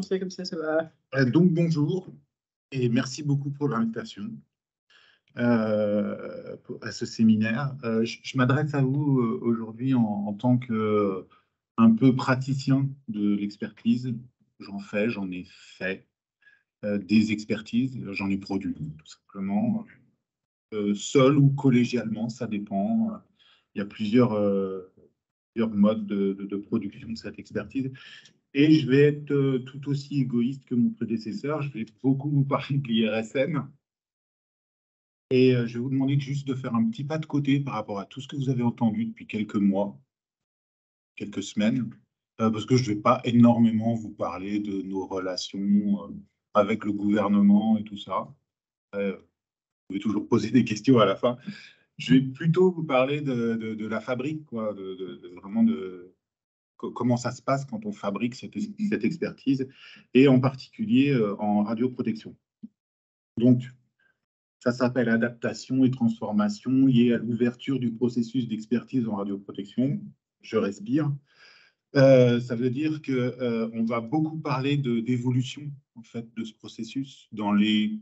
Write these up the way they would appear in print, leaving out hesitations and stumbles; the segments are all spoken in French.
Comme ça va. Donc bonjour et merci beaucoup pour l'invitation à ce séminaire. Je m'adresse à vous aujourd'hui en tant que un peu praticien de l'expertise. J'en ai fait des expertises, j'en ai produit tout simplement, seul ou collégialement, ça dépend. Il y a plusieurs modes de production de cette expertise. Et je vais être tout aussi égoïste que mon prédécesseur. Je vais beaucoup vous parler de l'IRSN. Et je vais vous demander juste de faire un petit pas de côté par rapport à tout ce que vous avez entendu depuis quelques mois, quelques semaines, parce que je ne vais pas énormément vous parler de nos relations avec le gouvernement et tout ça. Vous pouvez toujours poser des questions à la fin. Je vais plutôt vous parler de la fabrique, quoi, vraiment de comment ça se passe quand on fabrique cette expertise, et en particulier en radioprotection. Donc, ça s'appelle adaptation et transformation liée à l'ouverture du processus d'expertise en radioprotection. Je respire. Ça veut dire qu'on va beaucoup parler d'évolution en fait, de ce processus dans les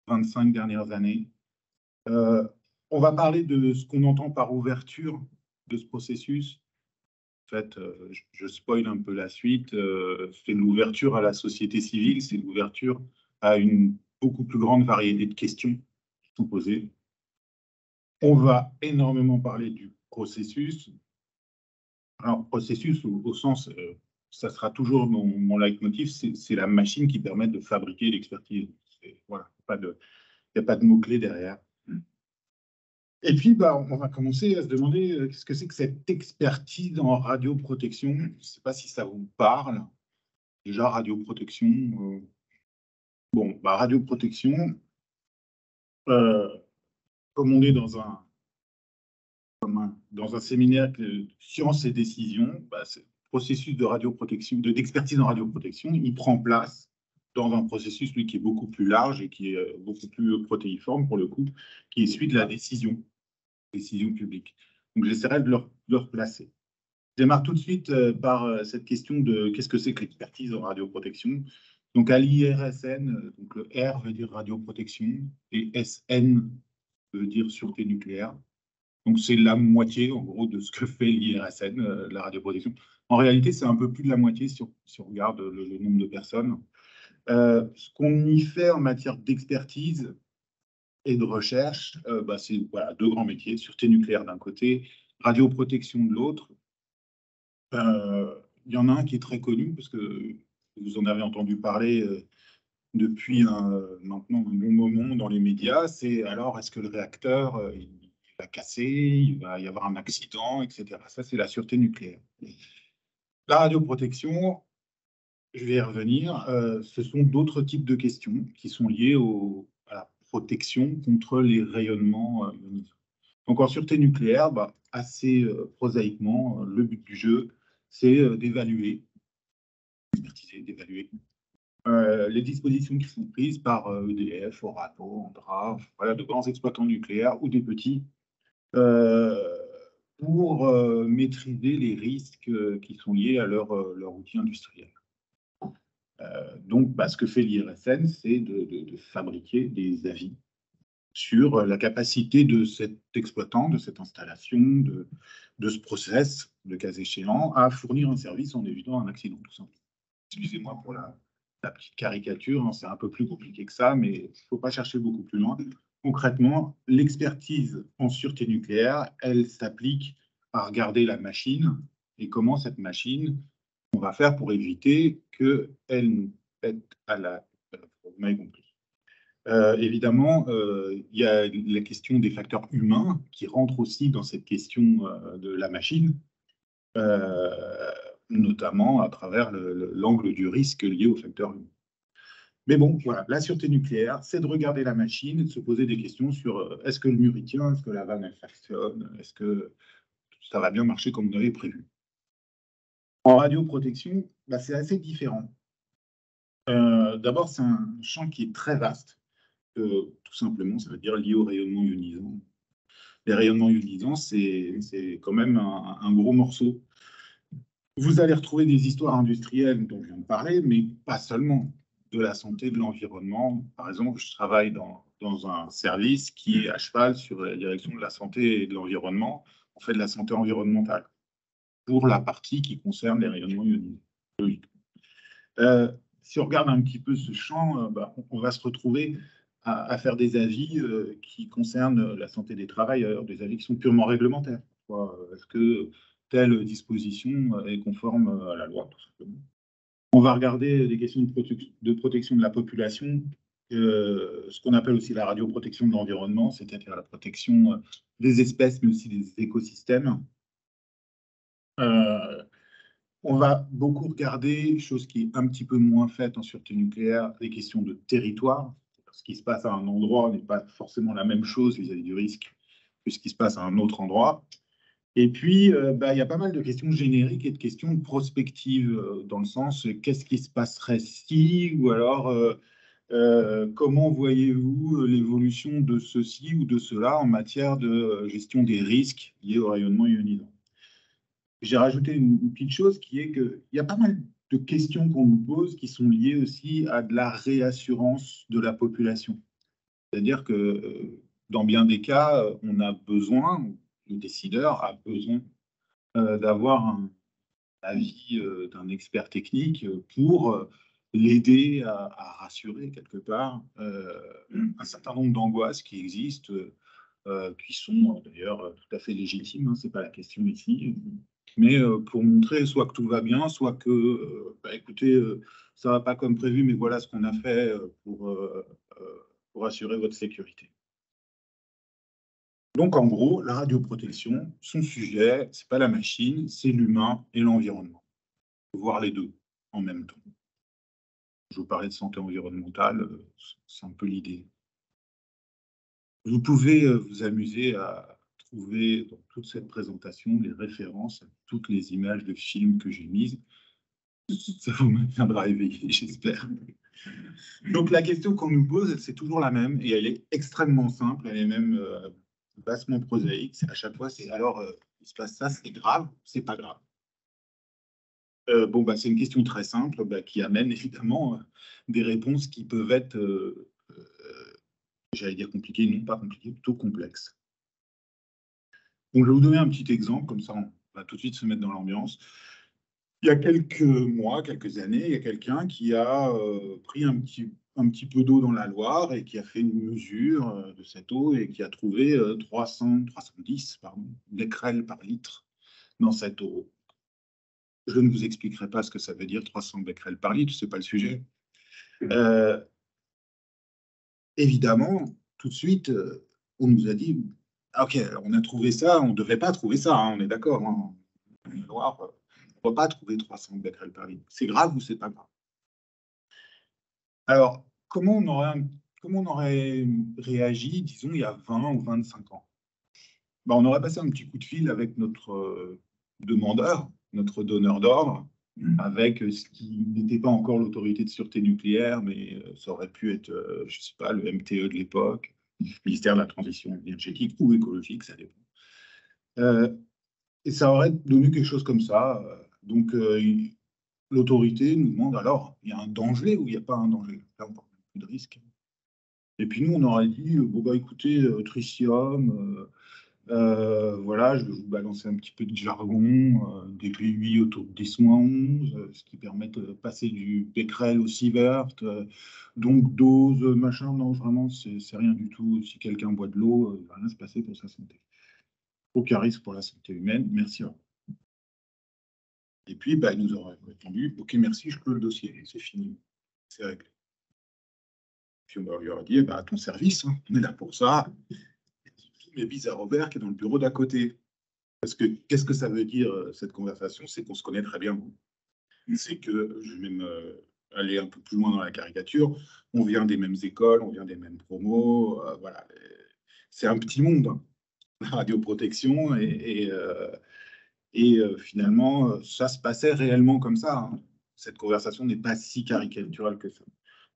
20-25 dernières années. On va parler de ce qu'on entend par ouverture de ce processus. En fait, je spoil un peu la suite. C'est l'ouverture à la société civile, c'est l'ouverture à une beaucoup plus grande variété de questions qui sont posées. On va énormément parler du processus. Alors, processus au sens, ça sera toujours mon leitmotiv, c'est la machine qui permet de fabriquer l'expertise. Voilà, il n'y a pas de mots-clés derrière. Et puis, on va commencer à se demander qu'est-ce que c'est que cette expertise en radioprotection. Je ne sais pas si ça vous parle. Déjà, radioprotection. Radioprotection, comme on est dans un séminaire de sciences et décisions, ce processus de radioprotection, d'expertise en radioprotection, il prend place dans un processus lui, qui est beaucoup plus large et qui est beaucoup plus protéiforme pour le coup, qui est celui de la décision publique. Donc j'essaierai de le replacer. Je démarre tout de suite par cette question de qu'est-ce que c'est que l'expertise en radioprotection. Donc à l'IRSN, donc le R veut dire radioprotection et SN veut dire sûreté nucléaire. Donc c'est la moitié en gros de ce que fait l'IRSN, la radioprotection. En réalité, c'est un peu plus de la moitié si on regarde le nombre de personnes. Ce qu'on y fait en matière d'expertise et de recherche, c'est deux grands métiers, sûreté nucléaire d'un côté, radioprotection de l'autre. Il y en a un qui est très connu, parce que vous en avez entendu parler depuis maintenant un bon moment dans les médias, c'est alors est-ce que le réacteur il va casser, il va y avoir un accident, etc. Ça, c'est la sûreté nucléaire. La radioprotection, je vais y revenir, ce sont d'autres types de questions qui sont liées à la protection contre les rayonnements ionisants. Donc en sûreté nucléaire, assez prosaïquement, le but du jeu, c'est d'évaluer les dispositions qui sont prises par EDF, Orano, Andra, voilà, de grands exploitants nucléaires ou des petits, pour maîtriser les risques qui sont liés à leur outil industriel. Donc, ce que fait l'IRSN, c'est de fabriquer des avis sur la capacité de cet exploitant, de cette installation, de ce process, le cas échéant, à fournir un service en évitant un accident, tout simplement. Excusez-moi pour la petite caricature, hein, c'est un peu plus compliqué que ça, mais il ne faut pas chercher beaucoup plus loin. Concrètement, l'expertise en sûreté nucléaire, elle s'applique à regarder la machine et comment cette machine, on va faire pour éviter qu'elle nous pète à la... Vous m'avez compris. Évidemment, il y a la question des facteurs humains qui rentrent aussi dans cette question de la machine, notamment à travers l'angle du risque lié aux facteurs humains. Mais bon, voilà, la sûreté nucléaire, c'est de regarder la machine et de se poser des questions sur est-ce que le mur y tient, est-ce que la vanne elle fonctionne, est-ce que ça va bien marcher comme on avait prévu. En radioprotection, c'est assez différent. D'abord, c'est un champ qui est très vaste. Tout simplement, ça veut dire lié au rayonnement ionisant. Les rayonnements ionisants, c'est quand même un gros morceau. Vous allez retrouver des histoires industrielles dont je viens de parler, mais pas seulement, de la santé, de l'environnement. Par exemple, je travaille dans un service qui est à cheval sur la direction de la santé et de l'environnement. On fait de la santé environnementale pour la partie qui concerne les rayonnements ionisés. Si on regarde un petit peu ce champ, on va se retrouver à faire des avis qui concernent la santé des travailleurs, des avis qui sont purement réglementaires. Est-ce que telle disposition est conforme à la loi, tout simplement. On va regarder des questions de protection de la population, ce qu'on appelle aussi la radioprotection de l'environnement, c'est-à-dire la protection des espèces, mais aussi des écosystèmes. On va beaucoup regarder, chose qui est un petit peu moins faite en sûreté nucléaire, les questions de territoire. Ce qui se passe à un endroit n'est pas forcément la même chose vis-à-vis du risque que ce qui se passe à un autre endroit. Et puis, il y a pas mal de questions génériques et de questions prospectives, dans le sens qu'est-ce qui se passerait si, ou alors comment voyez-vous l'évolution de ceci ou de cela en matière de gestion des risques liés au rayonnement ionisant. J'ai rajouté une petite chose qui est qu'il y a pas mal de questions qu'on nous pose qui sont liées aussi à de la réassurance de la population. C'est-à-dire que dans bien des cas, on a besoin, le décideur a besoin d'avoir un avis d'un expert technique pour l'aider à rassurer quelque part un certain nombre d'angoisses qui existent, qui sont d'ailleurs tout à fait légitimes, hein, ce n'est pas la question ici, mais pour montrer soit que tout va bien, soit que, écoutez, ça ne va pas comme prévu, mais voilà ce qu'on a fait pour assurer votre sécurité. Donc, en gros, la radioprotection, son sujet, ce n'est pas la machine, c'est l'humain et l'environnement. Voir les deux en même temps. Je vous parlais de santé environnementale, c'est un peu l'idée. Vous pouvez vous amuser à trouver dans toute cette présentation les références à toutes les images de films que j'ai mises. Ça vous maintiendra éveillé, j'espère. Donc, la question qu'on nous pose, c'est toujours la même et elle est extrêmement simple, elle est même bassement prosaïque. À chaque fois, c'est alors, il se passe ça, c'est grave, c'est pas grave. C'est une question très simple qui amène évidemment des réponses qui peuvent être, j'allais dire compliquées, non pas compliquées, plutôt complexes. Donc, je vais vous donner un petit exemple, comme ça on va tout de suite se mettre dans l'ambiance. Il y a quelques mois, quelques années, il y a quelqu'un qui a pris un petit peu d'eau dans la Loire et qui a fait une mesure de cette eau et qui a trouvé 310 becquerels par litre dans cette eau. Je ne vous expliquerai pas ce que ça veut dire 300 becquerels par litre, ce n'est pas le sujet. Évidemment, tout de suite, on nous a dit ok, on a trouvé ça, on ne devait pas trouver ça, hein, on est d'accord. Hein. On ne va pas trouver 300 becquerels par litre. C'est grave ou c'est pas grave? Alors, comment on aurait réagi, disons, il y a 20 ou 25 ans? On aurait passé un petit coup de fil avec notre demandeur, notre donneur d'ordre, avec ce qui n'était pas encore l'autorité de sûreté nucléaire, mais ça aurait pu être, je ne sais pas, le MTE de l'époque, le ministère de la Transition énergétique ou écologique, ça dépend. Et ça aurait donné quelque chose comme ça. Donc, l'autorité nous demande alors, il y a un danger ou il n'y a pas un danger? Là, on parle de risque. Et puis nous, on aurait dit, écoutez, tritium, voilà, je vais vous balancer un petit peu de jargon, des PUI autour de 10-11, ce qui permet de passer du becquerel au sievert, donc dose, machin, non, vraiment, c'est rien du tout. Si quelqu'un boit de l'eau, il ne va rien se passer pour sa santé. Aucun risque pour la santé humaine, merci. Et puis, il nous aurait répondu, ok, merci, je clôt le dossier, c'est fini, c'est réglé. Puis on lui aurait dit, à ton service, hein, on est là pour ça. Mais bise à Robert qui est dans le bureau d'à côté. Parce que qu'est-ce que ça veut dire cette conversation? C'est qu'on se connaît très bien. C'est que, je vais même aller un peu plus loin dans la caricature, on vient des mêmes écoles, on vient des mêmes promos, voilà. C'est un petit monde, hein, la radioprotection, et finalement, ça se passait réellement comme ça. Hein. Cette conversation n'est pas si caricaturale que ça.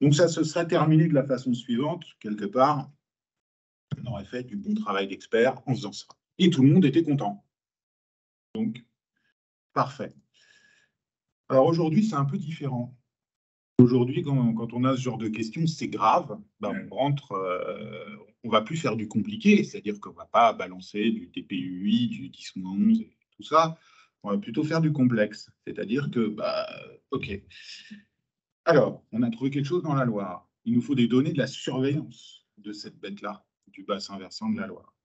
Donc ça se serait terminé de la façon suivante, quelque part, on aurait fait du bon travail d'expert en faisant ça. Et tout le monde était content. Donc, parfait. Alors aujourd'hui, c'est un peu différent. Aujourd'hui, quand on a ce genre de questions, c'est grave. Ben, on va plus faire du compliqué, c'est-à-dire qu'on va pas balancer du TPU8, du 10-11 et tout ça. On va plutôt faire du complexe, c'est-à-dire que, bah, ok. Alors, on a trouvé quelque chose dans la Loire. Il nous faut des données de la surveillance de cette bête-là, du bassin versant de la Loire.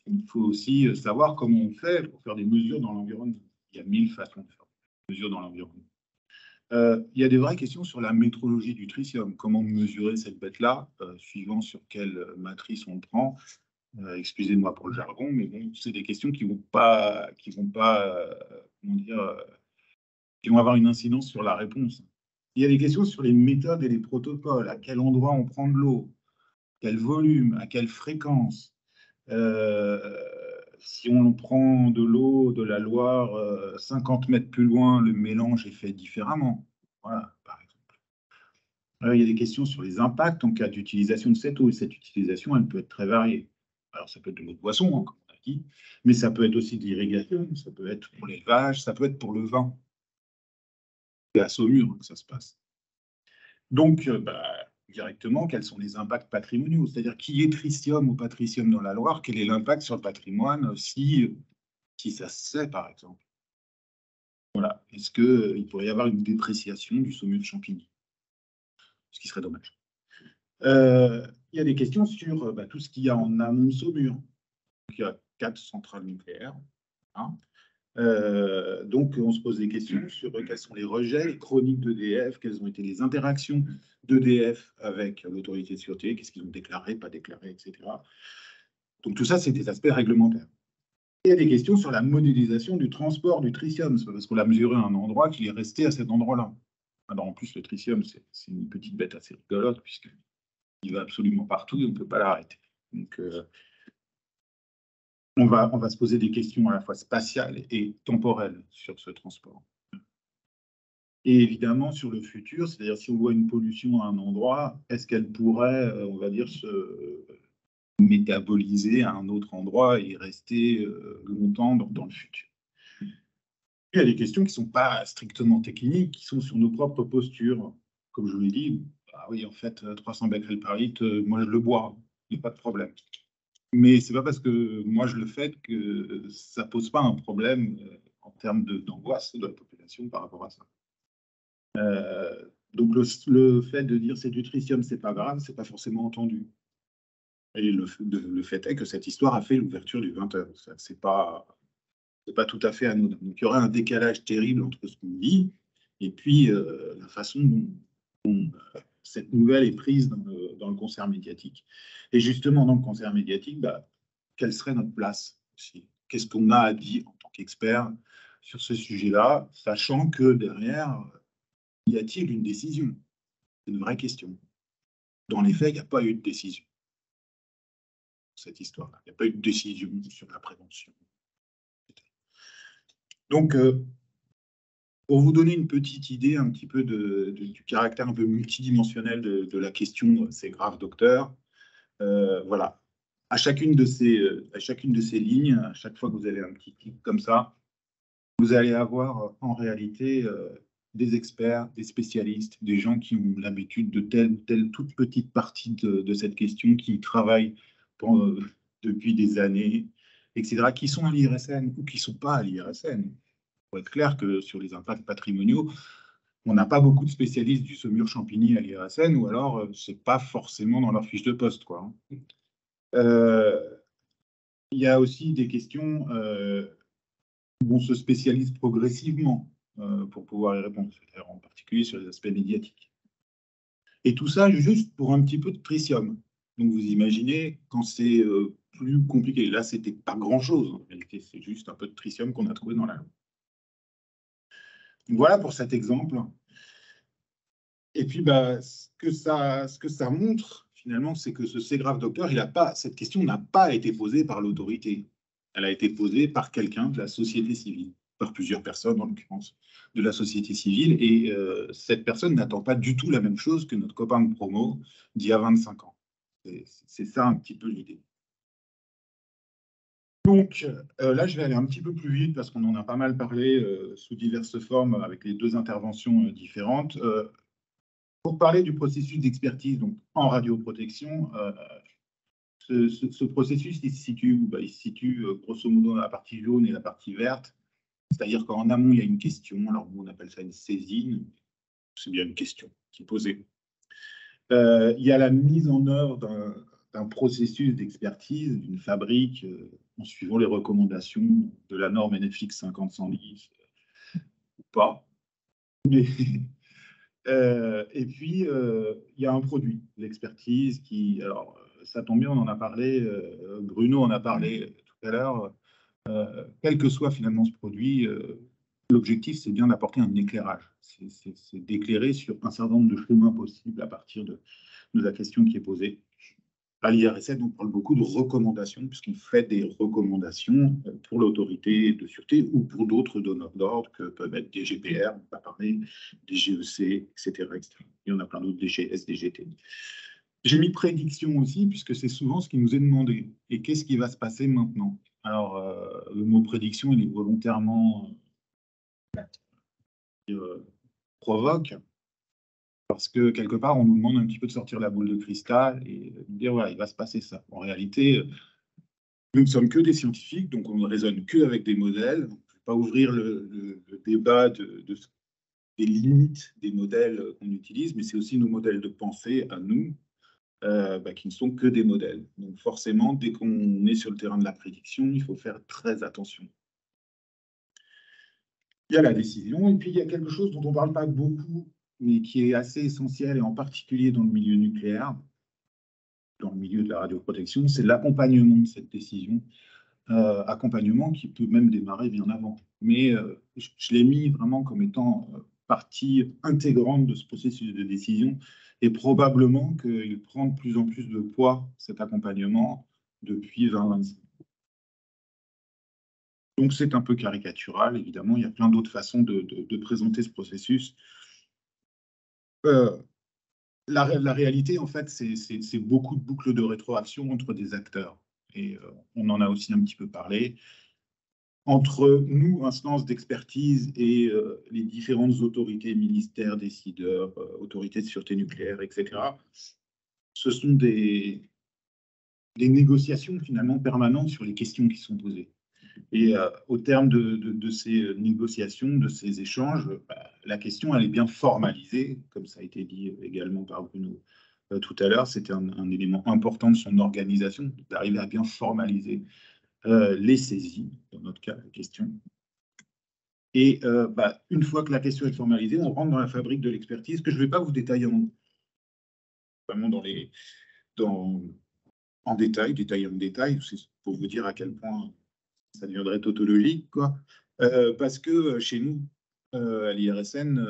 Il faut aussi savoir comment on fait pour faire des mesures dans l'environnement. Il y a 1000 façons de faire des mesures dans l'environnement. Il y a des vraies questions sur la métrologie du tritium. Comment mesurer cette bête-là, suivant sur quelle matrice on le prend. Excusez-moi pour le jargon, mais bon, c'est des questions comment dire, qui vont avoir une incidence sur la réponse. Il y a des questions sur les méthodes et les protocoles. À quel endroit on prend de l'eau, quel volume, à quelle fréquence. Euh, Si on prend de l'eau de la Loire 50 mètres plus loin, le mélange est fait différemment. Voilà, par exemple. Il y a des questions sur les impacts en cas d'utilisation de cette eau. Et cette utilisation, elle peut être très variée. Alors, ça peut être de l'eau de boisson, hein, comme on a dit, mais ça peut être aussi de l'irrigation, ça peut être pour l'élevage, ça peut être pour le vin. C'est à Saumur hein, que ça se passe. Donc, directement, quels sont les impacts patrimoniaux? C'est-à-dire, qui est tritium ou patricium dans la Loire? Quel est l'impact sur le patrimoine si ça se sait, par exemple? Voilà. Est-ce qu'il pourrait y avoir une dépréciation du saumur de Champigny? Ce qui serait dommage. Il y a des questions sur tout ce qu'il y a en amont de Saumur. Donc, il y a 4 centrales nucléaires. Hein. Donc, on se pose des questions sur quels sont les rejets, les chroniques d'EDF, quelles ont été les interactions d'EDF avec l'autorité de sûreté, qu'est-ce qu'ils ont déclaré, pas déclaré, etc. Donc, tout ça, c'est des aspects réglementaires. Il y a des questions sur la modélisation du transport du tritium. C'est parce qu'on l'a mesuré à un endroit qu'il est resté à cet endroit-là. Alors, en plus, le tritium, c'est une petite bête assez rigolote, puisqu'il va absolument partout et on ne peut pas l'arrêter. Donc, on va se poser des questions à la fois spatiales et temporelles sur ce transport. Et évidemment, sur le futur, c'est-à-dire si on voit une pollution à un endroit, est-ce qu'elle pourrait, on va dire, se métaboliser à un autre endroit et rester longtemps dans le futur? Il y a des questions qui ne sont pas strictement techniques, qui sont sur nos propres postures. Comme je vous l'ai dit, ah oui, en fait, 300 becquerels par litre, moi je le bois, il n'y a pas de problème. Mais ce n'est pas parce que moi je le fais que ça ne pose pas un problème en termes d'angoisse de la population par rapport à ça. Donc le fait de dire c'est du tritium, c'est pas grave, c'est pas forcément entendu. Et le fait est que cette histoire a fait l'ouverture du 20h. C'est pas tout à fait anodin. Donc il y aurait un décalage terrible entre ce qu'on dit et puis la façon dont cette nouvelle est prise dans le concert médiatique. Et justement, dans le concert médiatique, quelle serait notre place aussi? Qu'est-ce qu'on a à dire en tant qu'expert sur ce sujet-là, sachant que derrière, y a-t-il une décision? C'est une vraie question. Dans les faits, il n'y a pas eu de décision sur cette histoire-là. Il n'y a pas eu de décision sur la prévention. Donc, pour vous donner une petite idée un petit peu du caractère un peu multidimensionnel de la question, c'est grave, docteur. Voilà. À chacune de ces lignes, à chaque fois que vous avez un petit clic comme ça, vous allez avoir en réalité des experts, des spécialistes, des gens qui ont l'habitude de telle toute petite partie de cette question, qui travaillent depuis des années, etc., qui sont à l'IRSN ou qui ne sont pas à l'IRSN. Pour être clair que sur les impacts patrimoniaux, on n'a pas beaucoup de spécialistes du Saumur Champigny à l'IRSN, ou alors ce n'est pas forcément dans leur fiche de poste, quoi. Il y a aussi des questions où on se spécialise progressivement pour pouvoir y répondre, en particulier sur les aspects médiatiques. Et tout ça juste pour un petit peu de tritium. Donc vous imaginez quand c'est plus compliqué. Là, c'était pas grand-chose en réalité, c'est juste un peu de tritium qu'on a trouvé dans la loi. Voilà pour cet exemple. Et puis, ce que ça montre, finalement, c'est que ce C-grave docteur, cette question n'a pas été posée par l'autorité. Elle a été posée par quelqu'un de la société civile, par plusieurs personnes, en l'occurrence, de la société civile. Et cette personne n'attend pas du tout la même chose que notre copain de promo d'il y a 25 ans. C'est ça un petit peu l'idée. Donc là, je vais aller un petit peu plus vite parce qu'on en a pas mal parlé sous diverses formes avec les deux interventions différentes. Pour parler du processus d'expertise donc, en radioprotection, ce processus il se situe, il se situe grosso modo dans la partie jaune et la partie verte. C'est-à-dire qu'en amont, il y a une question. Alors, nous, on appelle ça une saisine. C'est bien une question qui est posée. Il y a la mise en œuvre d'un processus d'expertise d'une fabrique en suivant les recommandations de la norme NFX 50-110 ou pas. Mais, et puis, il y a un produit, l'expertise, qui, alors, ça tombe bien, on en a parlé, Bruno en a parlé tout à l'heure. Quel que soit finalement ce produit, l'objectif, c'est bien d'apporter un éclairage. C'est d'éclairer sur un certain nombre de chemins possibles à partir de la question qui est posée. À l'IRSN, on parle beaucoup de recommandations, puisqu'on fait des recommandations pour l'autorité de sûreté ou pour d'autres donneurs d'ordre, que peuvent être des GPR, on va parler, des GEC, etc., etc. Il y en a plein d'autres, des GS, des GT. J'ai mis prédiction aussi, puisque c'est souvent ce qui nous est demandé. Et qu'est-ce qui va se passer maintenant? Alors, le mot prédiction, il est volontairement provoque, parce que quelque part, on nous demande un petit peu de sortir la boule de cristal et de dire, voilà, il va se passer ça. En réalité, nous ne sommes que des scientifiques, donc on ne raisonne qu'avec des modèles. On ne peut pas ouvrir le débat des limites des modèles qu'on utilise, mais c'est aussi nos modèles de pensée à nous, qui ne sont que des modèles. Donc forcément, dès qu'on est sur le terrain de la prédiction, il faut faire très attention. Il y a la décision, et puis il y a quelque chose dont on ne parle pas beaucoup, mais qui est assez essentiel, et en particulier dans le milieu nucléaire, dans le milieu de la radioprotection, c'est l'accompagnement de cette décision. Accompagnement qui peut même démarrer bien avant. Mais je l'ai mis vraiment comme étant partie intégrante de ce processus de décision, et probablement qu'il prend de plus en plus de poids, cet accompagnement, depuis 2025. Donc c'est un peu caricatural, évidemment, il y a plein d'autres façons de présenter ce processus. La réalité, en fait, c'est beaucoup de boucles de rétroaction entre des acteurs. Et on en a aussi un petit peu parlé. Entre nous, instances d'expertise, et les différentes autorités, ministères, décideurs, autorités de sûreté nucléaire, etc., ce sont des négociations finalement permanentes sur les questions qui sont posées. Et au terme de ces négociations, de ces échanges, la question, elle est bien formalisée, comme ça a été dit également par Bruno tout à l'heure. C'était un élément important de son organisation, d'arriver à bien formaliser les saisies, dans notre cas, la question. Et une fois que la question est formalisée, on rentre dans la fabrique de l'expertise, que je ne vais pas vous détailler vraiment en détail, c'est pour vous dire à quel point ça deviendrait tautologique, quoi. Parce que chez nous, à l'IRSN,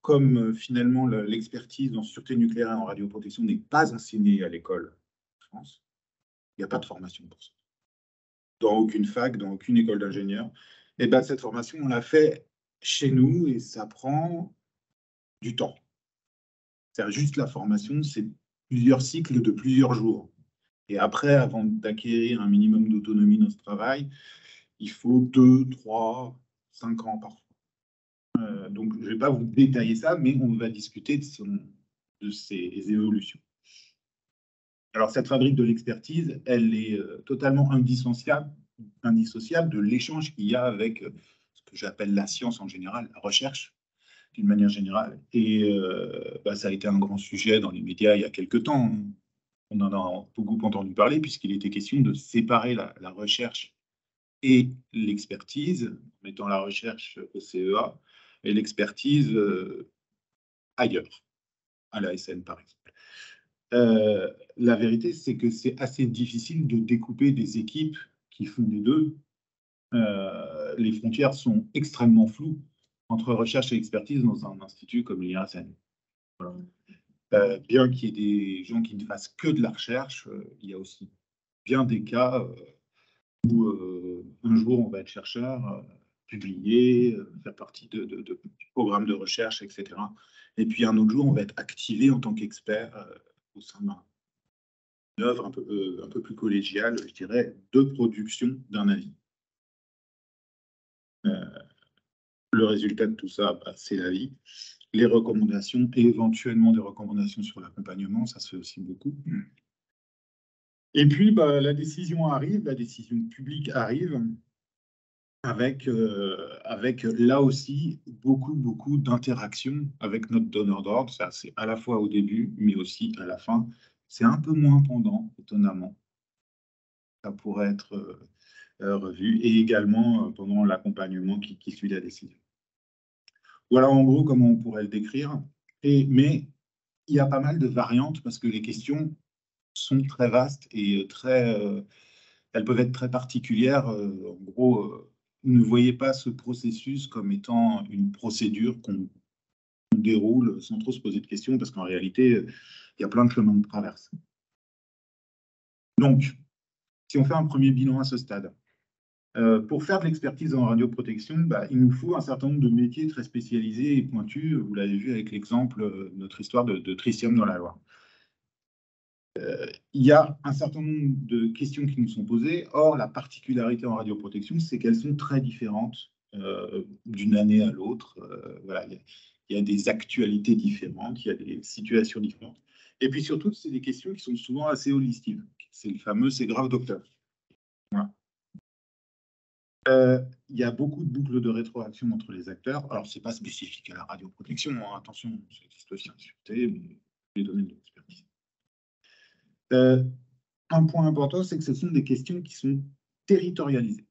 comme finalement l'expertise en sûreté nucléaire et en radioprotection n'est pas enseignée à l'école en France, il n'y a pas de formation pour ça. Dans aucune fac, dans aucune école d'ingénieur. Et ben, cette formation, on l'a fait chez nous et ça prend du temps. C'est juste la formation, c'est plusieurs cycles de plusieurs jours. Et après, avant d'acquérir un minimum d'autonomie dans ce travail, il faut 2, 3, 5 ans parfois. Donc, je ne vais pas vous détailler ça, mais on va discuter de ces évolutions. Alors, cette fabrique de l'expertise, elle est totalement indissociable de l'échange qu'il y a avec ce que j'appelle la science en général, la recherche d'une manière générale. Et ça a été un grand sujet dans les médias il y a quelques temps. On en a beaucoup entendu parler, puisqu'il était question de séparer la recherche et l'expertise, en mettant la recherche au CEA et l'expertise ailleurs, à l'ASN par exemple. La vérité, c'est que c'est assez difficile de découper des équipes qui font les deux. Les frontières sont extrêmement floues entre recherche et expertise dans un institut comme l'IRSN. Voilà. Bien qu'il y ait des gens qui ne fassent que de la recherche, il y a aussi bien des cas où un jour on va être chercheur, publier, faire partie du programme de recherche, etc. Et puis un autre jour, on va être activé en tant qu'expert au sein une œuvre un peu plus collégiale, je dirais, de production d'un avis. Le résultat de tout ça, bah, c'est l'avis. Les recommandations et éventuellement des recommandations sur l'accompagnement, ça se fait aussi beaucoup. Et puis, bah, la décision arrive, la décision publique arrive avec là aussi beaucoup d'interactions avec notre donneur d'ordre. Ça, c'est à la fois au début, mais aussi à la fin. C'est un peu moins pendant, étonnamment. Ça pourrait être revu. Et également pendant l'accompagnement qui suit la décision. Voilà en gros comment on pourrait le décrire. Mais il y a pas mal de variantes parce que les questions sont très vastes et elles peuvent être très particulières. En gros, ne voyez pas ce processus comme étant une procédure qu'on déroule sans trop se poser de questions parce qu'en réalité, il y a plein de chemins de traverse. Donc, si on fait un premier bilan à ce stade, pour faire de l'expertise en radioprotection, bah, il nous faut un certain nombre de métiers très spécialisés et pointus. Vous l'avez vu avec l'exemple, notre histoire de tritium dans la Loire. Il y a un certain nombre de questions qui nous sont posées. Or, la particularité en radioprotection, c'est qu'elles sont très différentes d'une année à l'autre. Voilà, il y a des actualités différentes, il y a des situations différentes. Et puis surtout, c'est des questions qui sont souvent assez holistiques. C'est le fameux « c'est grave, docteur ». Voilà. Il y a beaucoup de boucles de rétroaction entre les acteurs. Alors, ce n'est pas spécifique à la radioprotection, hein. Attention, ça existe aussi en sûreté, mais les domaines de l'expertise. Un point important, c'est que ce sont des questions qui sont territorialisées.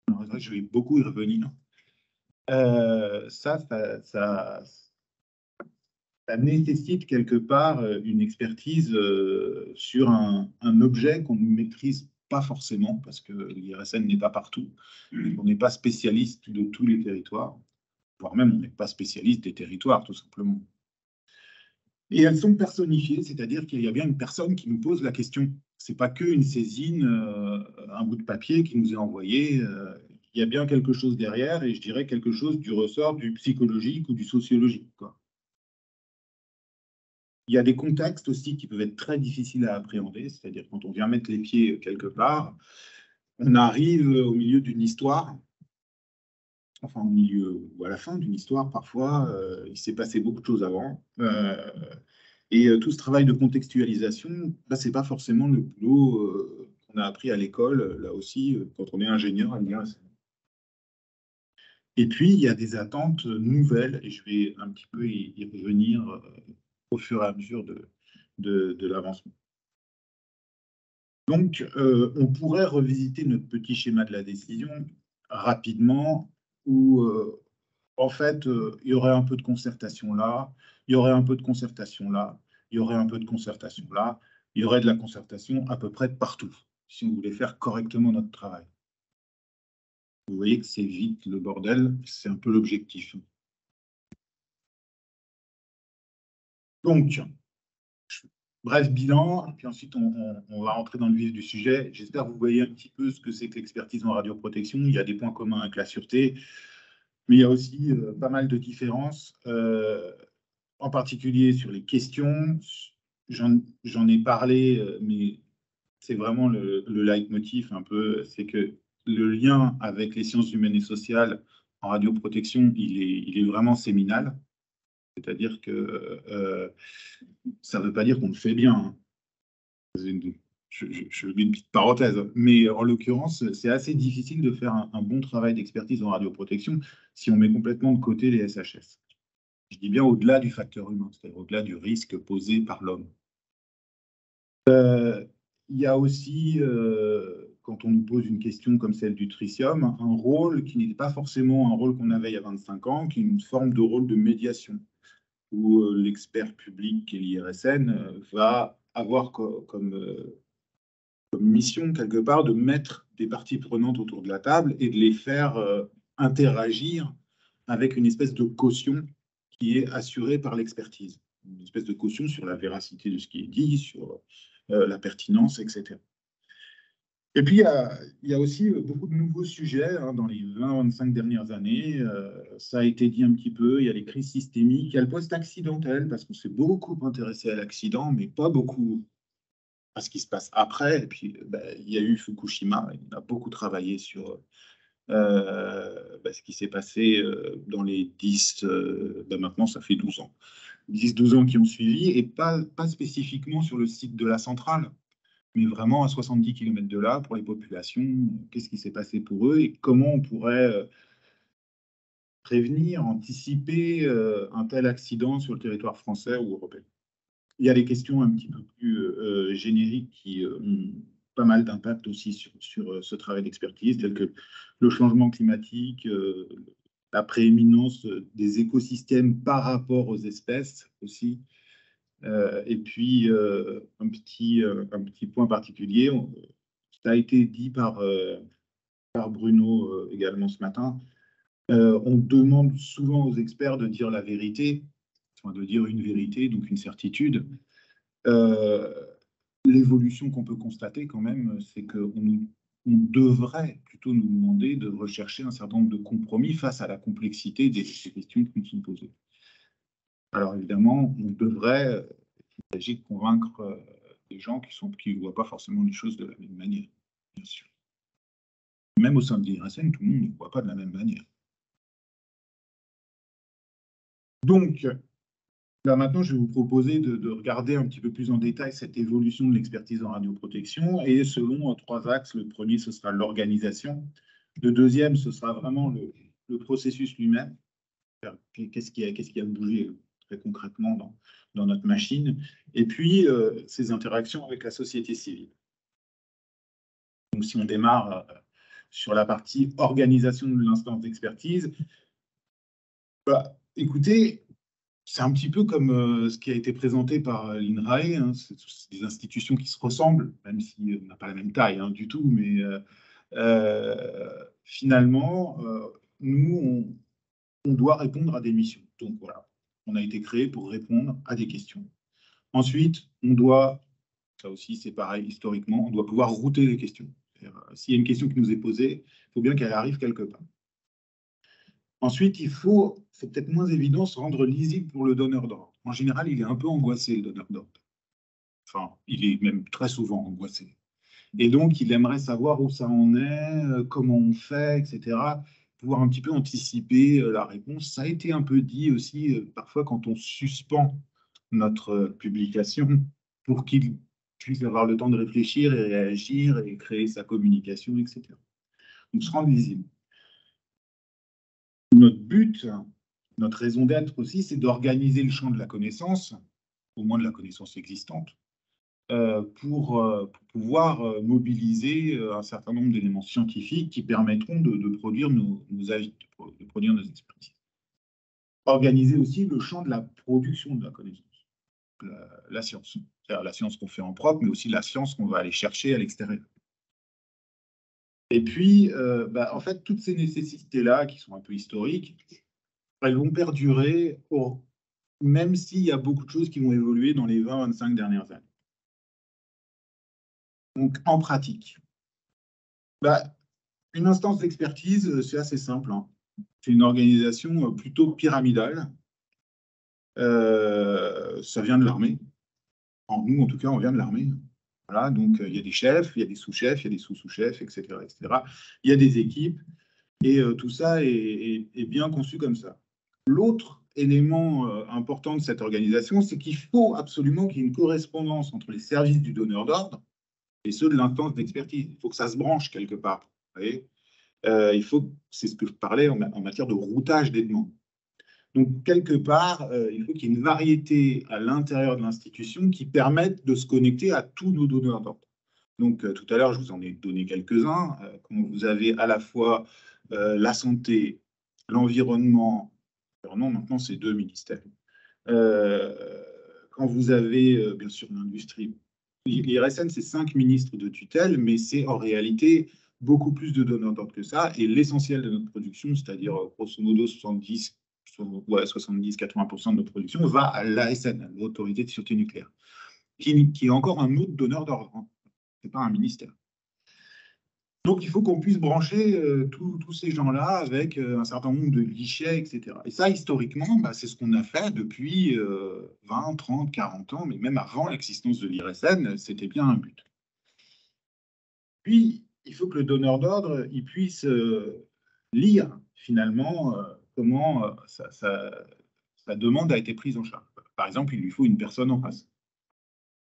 Alors, je vais beaucoup y revenir. Ça nécessite quelque part une expertise sur un objet qu'on ne maîtrise pas forcément, parce que l'IRSN n'est pas partout. On n'est pas spécialiste de tous les territoires, voire même on n'est pas spécialiste des territoires, tout simplement. Et elles sont personnifiées, c'est-à-dire qu'il y a bien une personne qui nous pose la question. Ce n'est pas qu'une saisine, un bout de papier qui nous est envoyé. Il y a bien quelque chose derrière, et je dirais quelque chose du ressort du psychologique ou du sociologique, quoi. Il y a des contextes aussi qui peuvent être très difficiles à appréhender, c'est-à-dire quand on vient mettre les pieds quelque part, on arrive au milieu d'une histoire, enfin au milieu ou à la fin d'une histoire parfois, il s'est passé beaucoup de choses avant. Et tout ce travail de contextualisation, bah, ce n'est pas forcément le boulot qu'on a appris à l'école, là aussi, quand on est ingénieur à l'IRSN. Et puis, il y a des attentes nouvelles, et je vais un petit peu y revenir au fur et à mesure de l'avancement. Donc, on pourrait revisiter notre petit schéma de la décision rapidement, où en fait, il y aurait un peu de concertation là, il y aurait un peu de concertation là, il y aurait un peu de concertation là, il y aurait de la concertation à peu près partout, si on voulait faire correctement notre travail. Vous voyez que c'est vite le bordel, c'est un peu l'objectif. Donc, bref bilan, puis ensuite on va rentrer dans le vif du sujet. J'espère que vous voyez un petit peu ce que c'est que l'expertise en radioprotection. Il y a des points communs avec la sûreté, mais il y a aussi pas mal de différences, en particulier sur les questions. J'en ai parlé, mais c'est vraiment le leitmotiv un peu, c'est que le lien avec les sciences humaines et sociales en radioprotection, il est vraiment séminal. C'est-à-dire que ça ne veut pas dire qu'on le fait bien, hein. Je mets une petite parenthèse, mais en l'occurrence, c'est assez difficile de faire un bon travail d'expertise en radioprotection si on met complètement de côté les SHS. Je dis bien au-delà du facteur humain, c'est-à-dire au-delà du risque posé par l'homme. Il y a aussi, quand on nous pose une question comme celle du tritium, un rôle qui n'est pas forcément un rôle qu'on avait il y a 25 ans, qui est une forme de rôle de médiation, où l'expert public et l'IRSN va avoir comme mission, quelque part, de mettre des parties prenantes autour de la table et de les faire interagir avec une espèce de caution qui est assurée par l'expertise. Une espèce de caution sur la véracité de ce qui est dit, sur la pertinence, etc. Et puis, il y a aussi beaucoup de nouveaux sujets hein, dans les 20-25 dernières années. Ça a été dit un petit peu, il y a les crises systémiques, il y a le post-accidentel, parce qu'on s'est beaucoup intéressé à l'accident, mais pas beaucoup à ce qui se passe après. Et puis, il y a eu Fukushima, on a beaucoup travaillé sur ce qui s'est passé dans les 10, maintenant ça fait 12 ans. 10-12 ans qui ont suivi, et pas spécifiquement sur le site de la centrale, mais vraiment à 70 km de là, pour les populations, qu'est-ce qui s'est passé pour eux et comment on pourrait prévenir, anticiper un tel accident sur le territoire français ou européen. Il y a des questions un petit peu plus génériques qui ont pas mal d'impact aussi sur ce travail d'expertise, tel que le changement climatique, la prééminence des écosystèmes par rapport aux espèces aussi. Et puis, un petit point particulier, ça a été dit par Bruno également ce matin, on demande souvent aux experts de dire la vérité, enfin, de dire une vérité, donc une certitude. L'évolution qu'on peut constater quand même, c'est qu'on devrait plutôt nous demander de rechercher un certain nombre de compromis face à la complexité des questions qui nous sont posées. Alors évidemment, on devrait, il s'agit de convaincre des gens qui ne voient pas forcément les choses de la même manière, bien sûr. Même au sein de l'IRSN, tout le monde ne voit pas de la même manière. Donc, là maintenant, je vais vous proposer de regarder un petit peu plus en détail cette évolution de l'expertise en radioprotection, et selon 3 axes. Le premier, ce sera l'organisation. Le deuxième, ce sera vraiment le processus lui-même. Qu'est-ce qui a bougé très concrètement dans notre machine, et puis ces interactions avec la société civile. Donc, si on démarre sur la partie organisation de l'instance d'expertise, écoutez, c'est un petit peu comme ce qui a été présenté par l'INRAE, hein. C'est des institutions qui se ressemblent, même si on n'a pas la même taille du tout, mais finalement, nous, on doit répondre à des missions. Donc voilà, on a été créé pour répondre à des questions. Ensuite, on doit, ça aussi c'est pareil historiquement, on doit pouvoir router les questions. S'il y a une question qui nous est posée, il faut bien qu'elle arrive quelque part. Ensuite, c'est peut-être moins évident, se rendre lisible pour le donneur d'ordre. En général, il est un peu angoissé, le donneur d'ordre. Enfin, il est même très souvent angoissé. Et donc, il aimerait savoir où ça en est, comment on fait, etc. Pouvoir un petit peu anticiper la réponse. Ça a été un peu dit aussi, parfois, quand on suspend notre publication pour qu'il puisse avoir le temps de réfléchir et réagir et créer sa communication, etc. Donc, se rendre lisible. Notre but, notre raison d'être aussi, c'est d'organiser le champ de la connaissance, au moins de la connaissance existante, pour pouvoir mobiliser un certain nombre d'éléments scientifiques qui permettront de produire nos avis, de produire nos expertises. Organiser aussi le champ de la production de la connaissance, la science. C'est-à-dire la science qu'on fait en propre, mais aussi la science qu'on va aller chercher à l'extérieur. Et puis, en fait, toutes ces nécessités-là, qui sont un peu historiques, elles vont perdurer, même s'il y a beaucoup de choses qui vont évoluer dans les 20-25 dernières années. Donc, en pratique, une instance d'expertise, c'est assez simple, hein. C'est une organisation plutôt pyramidale. Ça vient de l'armée. Nous, en tout cas, on vient de l'armée. Voilà, donc il y a des chefs, il y a des sous-chefs, il y a des sous-sous-chefs, etc., etc. Il y a des équipes, et tout ça est bien conçu comme ça. L'autre élément important de cette organisation, c'est qu'il faut absolument qu'il y ait une correspondance entre les services du donneur d'ordre et ceux de l'instance d'expertise. Il faut que ça se branche quelque part. Vous voyez, c'est ce que je parlais en matière de routage des demandes. Donc, quelque part, il faut qu'il y ait une variété à l'intérieur de l'institution qui permette de se connecter à tous nos donneurs d'ordre. Donc, tout à l'heure, je vous en ai donné quelques-uns. Quand vous avez à la fois la santé, l'environnement, maintenant, c'est 2 ministères. Quand vous avez, bien sûr, l'industrie, l'IRSN, c'est 5 ministres de tutelle, mais c'est en réalité beaucoup plus de donneurs d'ordre que ça. Et l'essentiel de notre production, c'est-à-dire grosso modo 70-80% de notre production, va à l'ASN, l'Autorité de sûreté nucléaire, qui est encore un autre donneur d'ordre. Ce n'est pas un ministère. Donc, il faut qu'on puisse brancher tous ces gens-là avec un certain nombre de guichets, etc. Et ça, historiquement, bah, c'est ce qu'on a fait depuis 20, 30, 40 ans, mais même avant l'existence de l'IRSN, c'était bien un but. Puis, il faut que le donneur d'ordre il puisse lire finalement comment sa demande a été prise en charge. Par exemple, il lui faut une personne en face.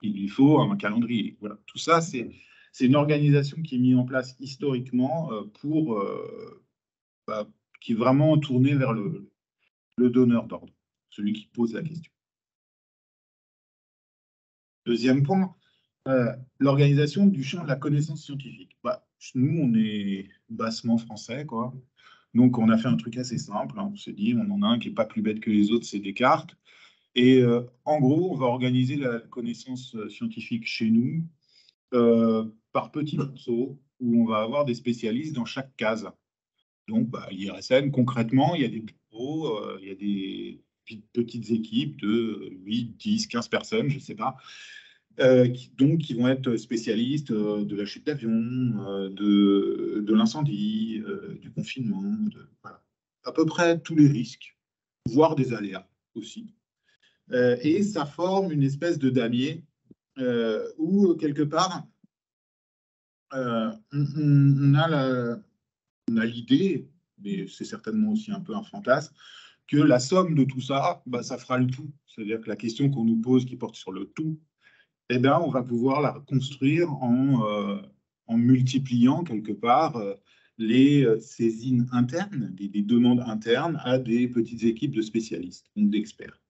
Il lui faut un calendrier. Voilà. Tout ça, c'est une organisation qui est mise en place historiquement bah, qui est vraiment tournée vers le donneur d'ordre, celui qui pose la question. Deuxième point, l'organisation du champ de la connaissance scientifique. Bah, nous, on est bassement français, quoi. Donc, on a fait un truc assez simple, hein. On s'est dit, on en a un qui n'est pas plus bête que les autres, c'est Descartes. Et en gros, on va organiser la connaissance scientifique chez nous par petits morceaux où on va avoir des spécialistes dans chaque case. Donc, bah, l'IRSN, concrètement, il y a des bureaux, il y a des petites équipes de 8, 10, 15 personnes, je ne sais pas, qui vont être spécialistes de la chute d'avion, de l'incendie, du confinement, voilà. À peu près tous les risques, voire des aléas aussi. Et ça forme une espèce de damier où, quelque part, on a l'idée, mais c'est certainement aussi un peu un fantasme, que la somme de tout ça, bah, ça fera le tout. C'est-à-dire que la question qu'on nous pose qui porte sur le tout, eh bien, on va pouvoir la construire en multipliant quelque part les saisines internes, des demandes internes à des petites équipes de spécialistes, donc d'experts.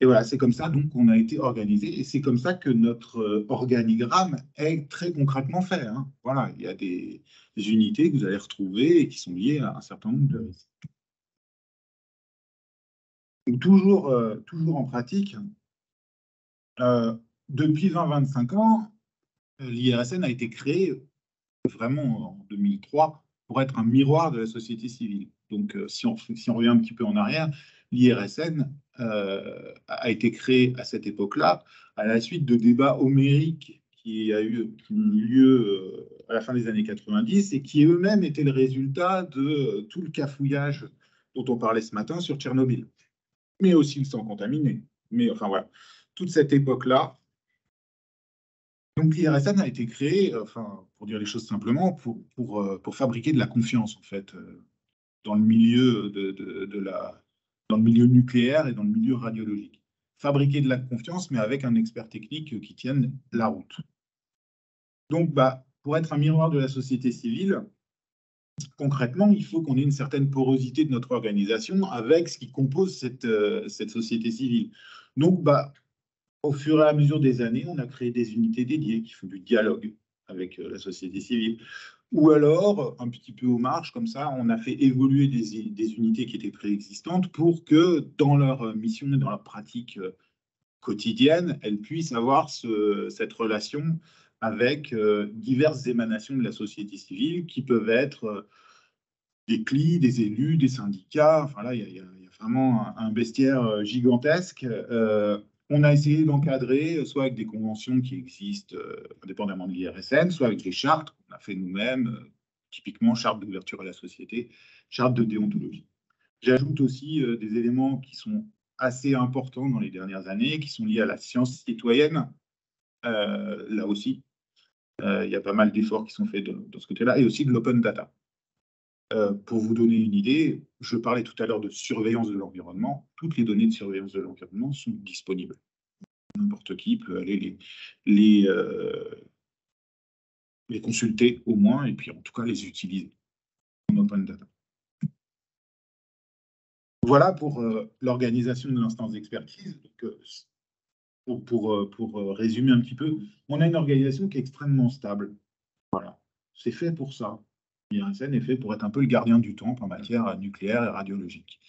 Et voilà, c'est comme ça donc qu'on a été organisé et c'est comme ça que notre organigramme est très concrètement fait, hein. Voilà, il y a des unités que vous allez retrouver et qui sont liées à un certain nombre de risques. Donc, toujours en pratique, euh, depuis 20-25 ans, l'IRSN a été créé vraiment en 2003 pour être un miroir de la société civile. Donc, si on revient un petit peu en arrière, l'IRSN a été créé à cette époque-là, à la suite de débats homériques qui ont eu lieu à la fin des années 90 et qui eux-mêmes étaient le résultat de tout le cafouillage dont on parlait ce matin sur Tchernobyl, mais aussi le sang contaminé. Mais enfin voilà, toute cette époque-là, donc l'IRSN a été créé, enfin, pour dire les choses simplement, pour fabriquer de la confiance, en fait, dans le milieu dans le milieu nucléaire et dans le milieu radiologique. Fabriquer de la confiance, mais avec un expert technique qui tienne la route. Donc, bah, pour être un miroir de la société civile, concrètement, il faut qu'on ait une certaine porosité de notre organisation avec ce qui compose cette société civile. Donc, bah, au fur et à mesure des années, on a créé des unités dédiées qui font du dialogue avec la société civile. Ou alors, un petit peu aux marges, comme ça, on a fait évoluer des unités qui étaient préexistantes pour que dans leur mission et dans leur pratique quotidienne, elles puissent avoir cette relation avec diverses émanations de la société civile qui peuvent être des CLI, des élus, des syndicats. Enfin là, il y a vraiment un bestiaire gigantesque. On a essayé d'encadrer, soit avec des conventions qui existent indépendamment de l'IRSN, soit avec des chartes qu'on a fait nous-mêmes, typiquement charte d'ouverture à la société, charte de déontologie. J'ajoute aussi des éléments qui sont assez importants dans les dernières années, qui sont liés à la science citoyenne. Là aussi, il y a pas mal d'efforts qui sont faits de ce côté-là, et aussi de l'open data. Pour vous donner une idée, je parlais tout à l'heure de surveillance de l'environnement. Toutes les données de surveillance de l'environnement sont disponibles. N'importe qui peut aller les consulter au moins, et puis en tout cas les utiliser en open data. Voilà pour l'organisation de l'instance d'expertise. Pour résumer un petit peu, on a une organisation qui est extrêmement stable. Voilà, c'est fait pour ça. L'IRSN est fait pour être un peu le gardien du temple en matière nucléaire et radiologique.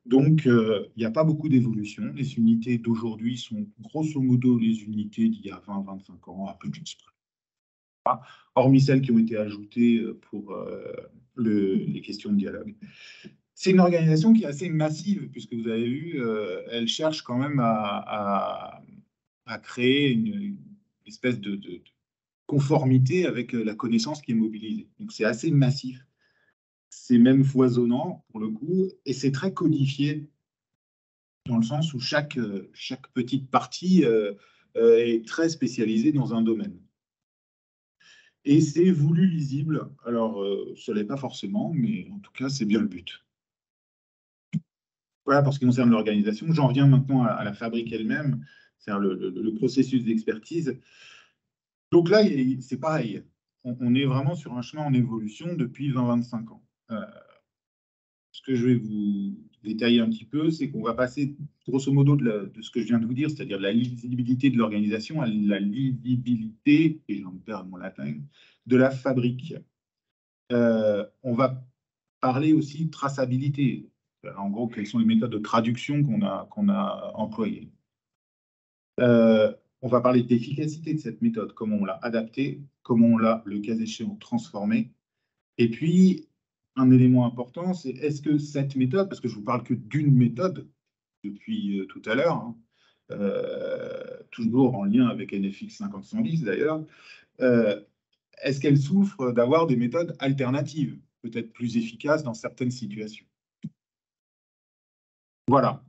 Donc, il n'y a pas beaucoup d'évolution. Les unités d'aujourd'hui sont grosso modo les unités d'il y a 20-25 ans, à peu de choses près. Hormis celles qui ont été ajoutées pour les questions de dialogue. C'est une organisation qui est assez massive, puisque vous avez vu, elle cherche quand même à créer une espèce de conformité avec la connaissance qui est mobilisée. Donc c'est assez massif, c'est même foisonnant pour le coup, et c'est très codifié dans le sens où chaque petite partie est très spécialisée dans un domaine. Et c'est voulu lisible. Alors, ce n'est pas forcément, mais en tout cas, c'est bien le but. Voilà pour ce qui concerne l'organisation. J'en viens maintenant à la fabrique elle-même, c'est-à-dire le processus d'expertise. Donc là, c'est pareil. On est vraiment sur un chemin en évolution depuis 20-25 ans. Ce que je vais vous détailler un petit peu, c'est qu'on va passer, grosso modo, de ce que je viens de vous dire, c'est-à-dire la lisibilité de l'organisation à la lisibilité, et j'en perds mon latin, de la fabrique. On va parler aussi de traçabilité. En gros, quelles sont les méthodes de traduction qu'on a employées. On va parler d'efficacité de cette méthode, comment on l'a adaptée, comment on l'a, le cas échéant, transformée. Et puis, un élément important, c'est est-ce que cette méthode, parce que je ne vous parle que d'une méthode depuis tout à l'heure, hein, toujours en lien avec NFX 5010 d'ailleurs, est-ce qu'elle souffre d'avoir des méthodes alternatives, peut-être plus efficaces dans certaines situations? Voilà.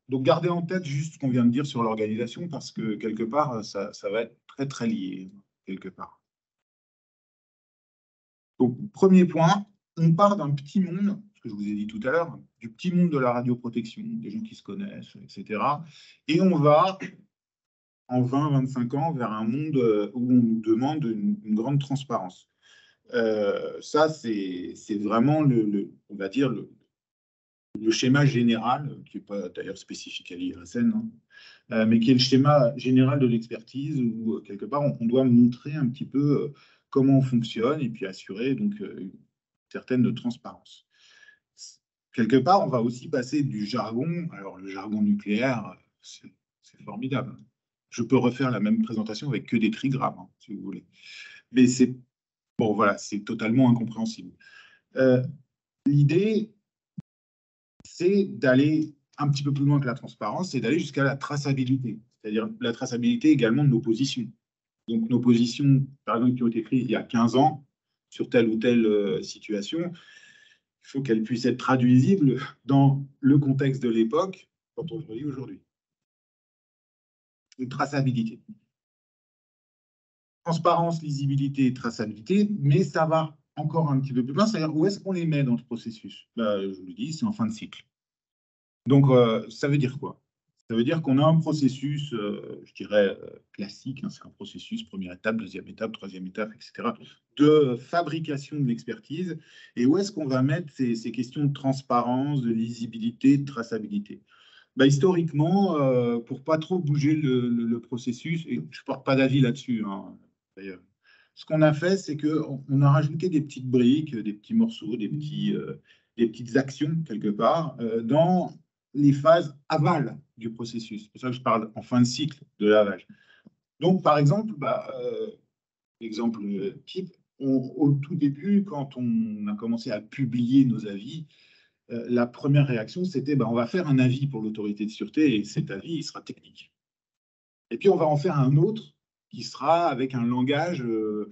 Donc, gardez en tête juste ce qu'on vient de dire sur l'organisation, parce que quelque part, ça va être très, très lié, quelque part. Donc, premier point, on part d'un petit monde, ce que je vous ai dit tout à l'heure, du petit monde de la radioprotection, des gens qui se connaissent, etc. Et on va, en 20-25 ans, vers un monde où on nous demande une grande transparence. Ça, c'est vraiment, on va dire, le schéma général, qui n'est pas d'ailleurs spécifique à l'IRSN, hein, mais qui est le schéma général de l'expertise, où quelque part, on doit montrer un petit peu comment on fonctionne et puis assurer donc, une certaine transparence. Quelque part, on va aussi passer du jargon. Alors, le jargon nucléaire, c'est formidable. Je peux refaire la même présentation avec que des trigrammes, hein, si vous voulez. Mais c'est bon, voilà, c'est totalement incompréhensible. L'idée, c'est d'aller un petit peu plus loin que la transparence, c'est d'aller jusqu'à la traçabilité, c'est-à-dire la traçabilité également de nos positions. Donc, nos positions, par exemple, qui ont été prises il y a 15 ans sur telle ou telle situation, il faut qu'elles puissent être traduisibles dans le contexte de l'époque quand on le lit aujourd'hui. Une traçabilité. Transparence, lisibilité, traçabilité, mais ça va encore un petit peu plus loin, c'est-à-dire où est-ce qu'on les met dans le processus? Là, je vous le dis, c'est en fin de cycle. Donc, ça veut dire quoi? Ça veut dire qu'on a un processus, je dirais, classique, hein, c'est un processus, première étape, deuxième étape, troisième étape, etc., de fabrication de l'expertise. Et où est-ce qu'on va mettre ces questions de transparence, de lisibilité, de traçabilité? Bah, historiquement, pour pas trop bouger le processus, et je ne porte pas d'avis là-dessus, hein, d'ailleurs, ce qu'on a fait, c'est qu'on a rajouté des petites briques, des petits morceaux, des petites actions, quelque part, dans les phases aval du processus. C'est pour ça que je parle en fin de cycle de lavage. Donc, par exemple, exemple type, au tout début, quand on a commencé à publier nos avis, la première réaction, c'était on va faire un avis pour l'autorité de sûreté et cet avis, il sera technique. Et puis, on va en faire un autre qui sera avec un langage, on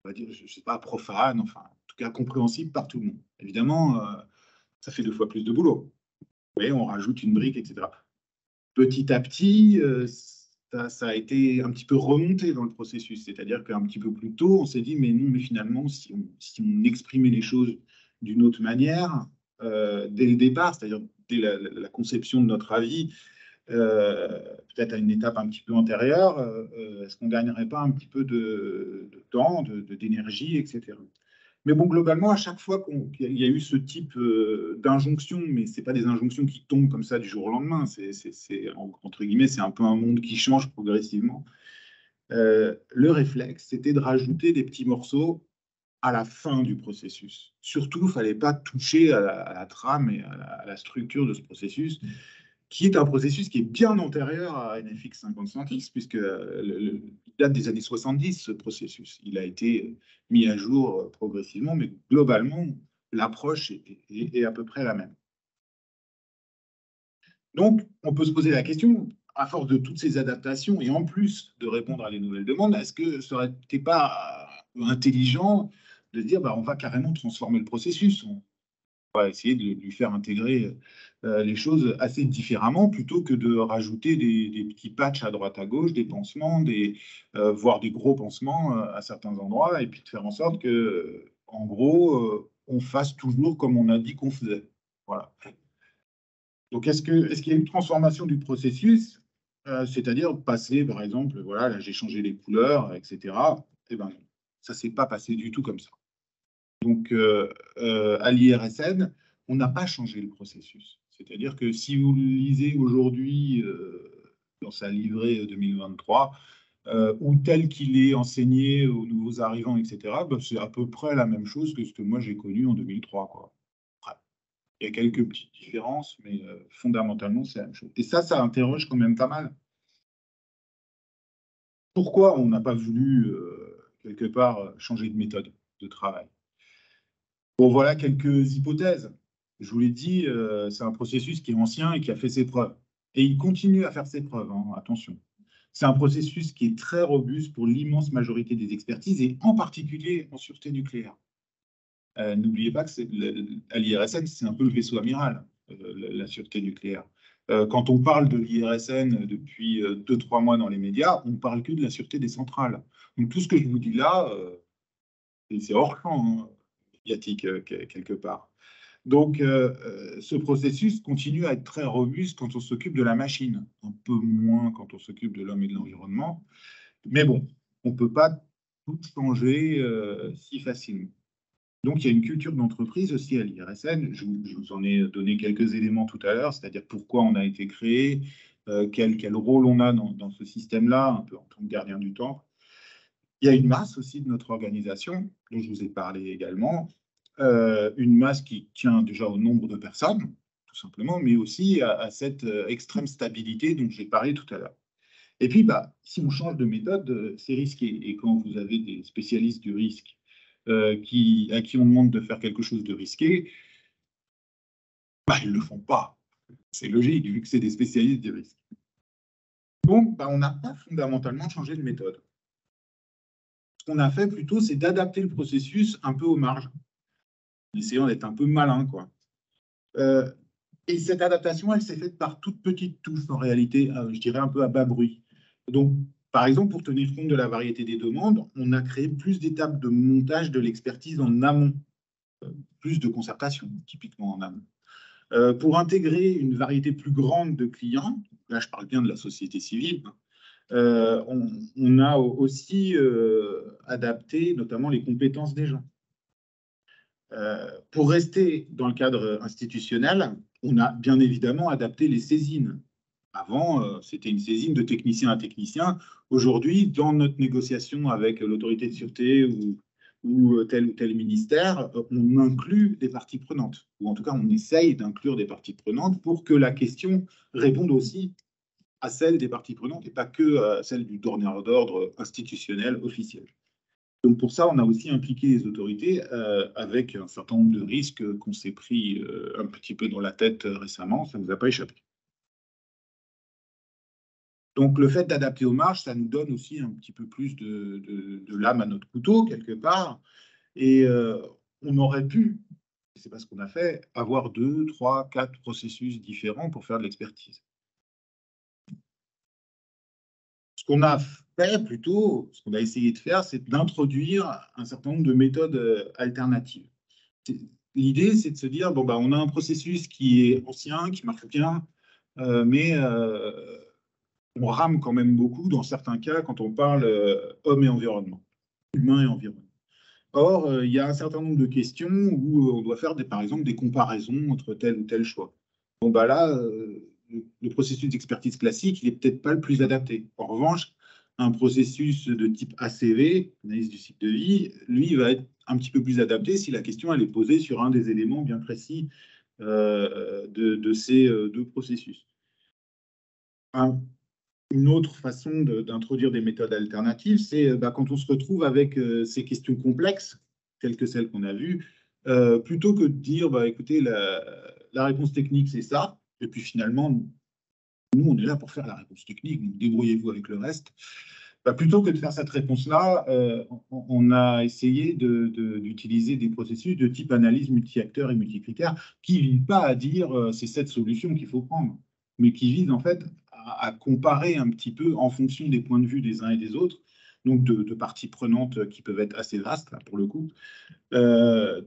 va dire, je ne sais pas, profane, enfin, en tout cas compréhensible par tout le monde. Évidemment, ça fait 2 fois plus de boulot. Oui, on rajoute une brique, etc. Petit à petit, ça a été un petit peu remonté dans le processus. C'est-à-dire qu'un petit peu plus tôt, on s'est dit, mais non, mais finalement, si on exprimait les choses d'une autre manière, dès le départ, c'est-à-dire dès la conception de notre avis, peut-être à une étape un petit peu antérieure, est-ce qu'on ne gagnerait pas un petit peu de temps, d'énergie, etc. Mais bon, globalement, à chaque fois qu'il y a eu ce type d'injonction, mais ce n'est pas des injonctions qui tombent comme ça du jour au lendemain, entre guillemets, c'est un peu un monde qui change progressivement. Le réflexe, c'était de rajouter des petits morceaux à la fin du processus. Surtout, il ne fallait pas toucher à la trame et à la structure de ce processus, qui est un processus qui est bien antérieur à NFX 5010, puisque il date des années 70, ce processus. Il a été mis à jour progressivement, mais globalement, l'approche est à peu près la même. Donc, on peut se poser la question, à force de toutes ces adaptations et en plus de répondre à des nouvelles demandes, est-ce que ça n'aurait été pas intelligent de se dire on va carrément transformer le processus, on va essayer de lui faire intégrer les choses assez différemment plutôt que de rajouter des petits patchs à droite à gauche, des pansements, voire des gros pansements à certains endroits, et puis de faire en sorte que, en gros, on fasse toujours comme on a dit qu'on faisait. Voilà. Donc, est-ce qu'il y a une transformation du processus, c'est-à-dire passer, par exemple, voilà, là j'ai changé les couleurs, etc. Eh ben, ça ne s'est pas passé du tout comme ça. Donc, à l'IRSN, on n'a pas changé le processus. C'est-à-dire que si vous le lisez aujourd'hui dans sa livrée 2023, ou tel qu'il est enseigné aux nouveaux arrivants, etc., ben, c'est à peu près la même chose que ce que moi j'ai connu en 2003, quoi. Il y a quelques petites différences, mais fondamentalement, c'est la même chose. Et ça interroge quand même pas mal. Pourquoi on n'a pas voulu, quelque part, changer de méthode de travail? Bon, voilà quelques hypothèses. Je vous l'ai dit, c'est un processus qui est ancien et qui a fait ses preuves. Et il continue à faire ses preuves, hein, attention. C'est un processus qui est très robuste pour l'immense majorité des expertises et en particulier en sûreté nucléaire. N'oubliez pas que à l'IRSN, c'est un peu le vaisseau amiral, la sûreté nucléaire. Quand on parle de l'IRSN depuis 2-3 mois dans les médias, on ne parle que de la sûreté des centrales. Donc tout ce que je vous dis là, c'est hors champ, hein, médiatique quelque part. Donc ce processus continue à être très robuste quand on s'occupe de la machine, un peu moins quand on s'occupe de l'homme et de l'environnement. Mais bon, on ne peut pas tout changer si facilement. Donc, il y a une culture d'entreprise aussi à l'IRSN. Je vous en ai donné quelques éléments tout à l'heure, c'est-à-dire pourquoi on a été créé, quel rôle on a dans ce système-là, un peu en tant que gardien du temps. Il y a une masse aussi de notre organisation, dont je vous ai parlé également, une masse qui tient déjà au nombre de personnes, tout simplement, mais aussi à cette extrême stabilité dont j'ai parlé tout à l'heure. Et puis, si on change de méthode, c'est risqué. Et quand vous avez des spécialistes du risque à qui on demande de faire quelque chose de risqué, ils ne le font pas. C'est logique, vu que c'est des spécialistes du risque. Donc, on n'a pas fondamentalement changé de méthode. Ce qu'on a fait plutôt, c'est d'adapter le processus un peu aux marges, en essayant d'être un peu malin, quoi. Et cette adaptation, elle s'est faite par toutes petites touches, en réalité, je dirais un peu à bas bruit. Donc, par exemple, pour tenir compte de la variété des demandes, on a créé plus d'étapes de montage de l'expertise en amont, plus de concertation, typiquement en amont. Pour intégrer une variété plus grande de clients, là je parle bien de la société civile, on a aussi adapté notamment les compétences des gens. Pour rester dans le cadre institutionnel, on a bien évidemment adapté les saisines. Avant, c'était une saisine de technicien à technicien. Aujourd'hui, dans notre négociation avec l'autorité de sûreté ou tel ministère, on inclut des parties prenantes. Ou en tout cas, on essaye d'inclure des parties prenantes pour que la question réponde aussi à celle des parties prenantes et pas que à celle du donneur d'ordre institutionnel officiel. Donc pour ça, on a aussi impliqué les autorités avec un certain nombre de risques qu'on s'est pris un petit peu dans la tête récemment. Ça ne nous a pas échappé. Donc le fait d'adapter aux marges, ça nous donne aussi un petit peu plus de lame à notre couteau, quelque part. Et on aurait pu, c'est pas ce qu'on a fait, avoir 2, 3, 4 processus différents pour faire de l'expertise. Ce qu'on a fait plutôt, ce qu'on a essayé de faire, c'est d'introduire un certain nombre de méthodes alternatives. L'idée, c'est de se dire, on a un processus qui est ancien, qui marche bien, mais on rame quand même beaucoup dans certains cas quand on parle homme et environnement, humain et environnement. Or, il y a un certain nombre de questions où on doit faire, par exemple, des comparaisons entre tel ou tel choix. Là, le processus d'expertise classique, il n'est peut-être pas le plus adapté. En revanche, un processus de type ACV, analyse du cycle de vie, lui, va être un petit peu plus adapté si la question elle est posée sur un des éléments bien précis de ces deux processus. Une autre façon d'introduire des méthodes alternatives, c'est quand on se retrouve avec ces questions complexes, telles que celles qu'on a vues, plutôt que de dire, écoutez, la réponse technique, c'est ça, et puis finalement, Nous, on est là pour faire la réponse technique, donc débrouillez-vous avec le reste. Bah, plutôt que de faire cette réponse-là, on a essayé d'utiliser des processus de type analyse multi-acteurs et multicritères qui ne visent pas à dire c'est cette solution qu'il faut prendre, mais qui visent en fait à comparer un petit peu en fonction des points de vue des uns et des autres, donc de parties prenantes qui peuvent être assez vastes là, pour le coup, euh,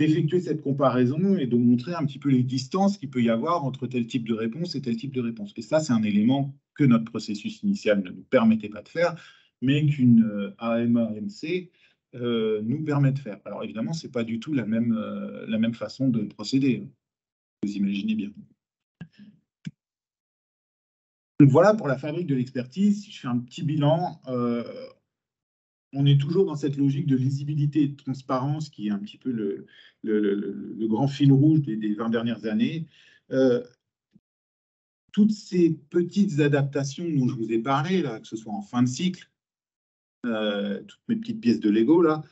d'effectuer cette comparaison et de montrer un petit peu les distances qu'il peut y avoir entre tel type de réponse et tel type de réponse. Et ça, c'est un élément que notre processus initial ne nous permettait pas de faire, mais qu'une AMA-MC nous permet de faire. Alors évidemment, ce n'est pas du tout la même façon de procéder, vous imaginez bien. Donc voilà pour la fabrique de l'expertise. Si je fais un petit bilan, on est toujours dans cette logique de lisibilité et de transparence qui est un petit peu le grand fil rouge des 20 dernières années. Toutes ces petites adaptations dont je vous ai parlé, là, que ce soit en fin de cycle, toutes mes petites pièces de Lego, là,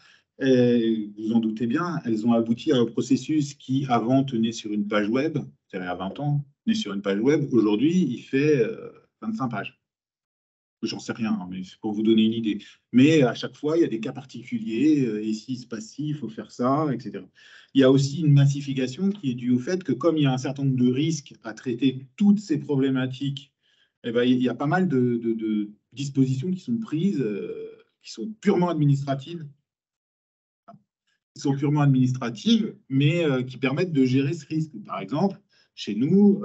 vous en doutez bien, elles ont abouti à un processus qui, avant, tenait sur une page web, c'est-à-dire à 20 ans, tenait sur une page web. Aujourd'hui, il fait 25 pages. J'en sais rien, hein, mais c'est pour vous donner une idée. Mais à chaque fois, il y a des cas particuliers. Ici, il se passe ci, il faut faire ça, etc. Il y a aussi une massification qui est due au fait que, comme il y a un certain nombre de risques à traiter toutes ces problématiques, eh ben, il y a pas mal de dispositions qui sont prises, qui sont purement administratives, mais qui permettent de gérer ce risque. Par exemple, chez nous,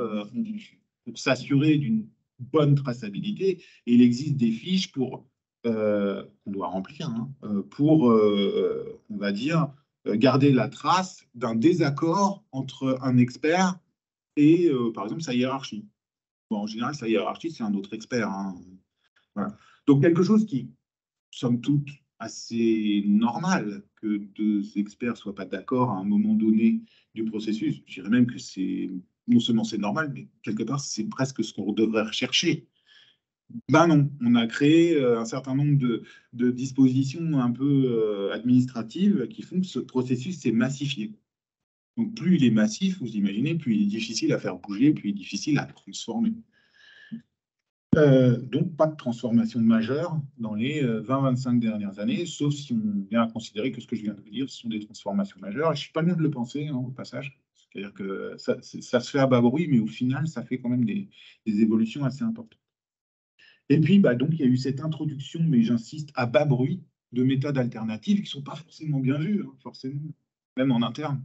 pour s'assurer d'une bonne traçabilité, il existe des fiches qu'on doit remplir, hein, pour, on va dire, garder la trace d'un désaccord entre un expert et, par exemple, sa hiérarchie. Bon, en général, sa hiérarchie, c'est un autre expert, hein. Voilà. Donc, quelque chose qui, somme toute, assez normal que deux experts ne soient pas d'accord à un moment donné du processus. Je dirais même que c'est non seulement c'est normal, mais quelque part, c'est presque ce qu'on devrait rechercher. Ben non, on a créé un certain nombre de dispositions un peu administratives qui font que ce processus s'est massifié. Donc plus il est massif, vous imaginez, plus il est difficile à faire bouger, plus il est difficile à transformer. Donc, pas de transformation majeure dans les 20-25 dernières années, sauf si on vient à considérer que ce que je viens de vous dire, ce sont des transformations majeures. Et je ne suis pas loin de le penser, hein, au passage. C'est-à-dire que ça se fait à bas bruit, mais au final, ça fait quand même des évolutions assez importantes. Et puis, bah, donc, il y a eu cette introduction, mais j'insiste, à bas bruit, de méthodes alternatives qui ne sont pas forcément bien vues, hein, forcément, même en interne.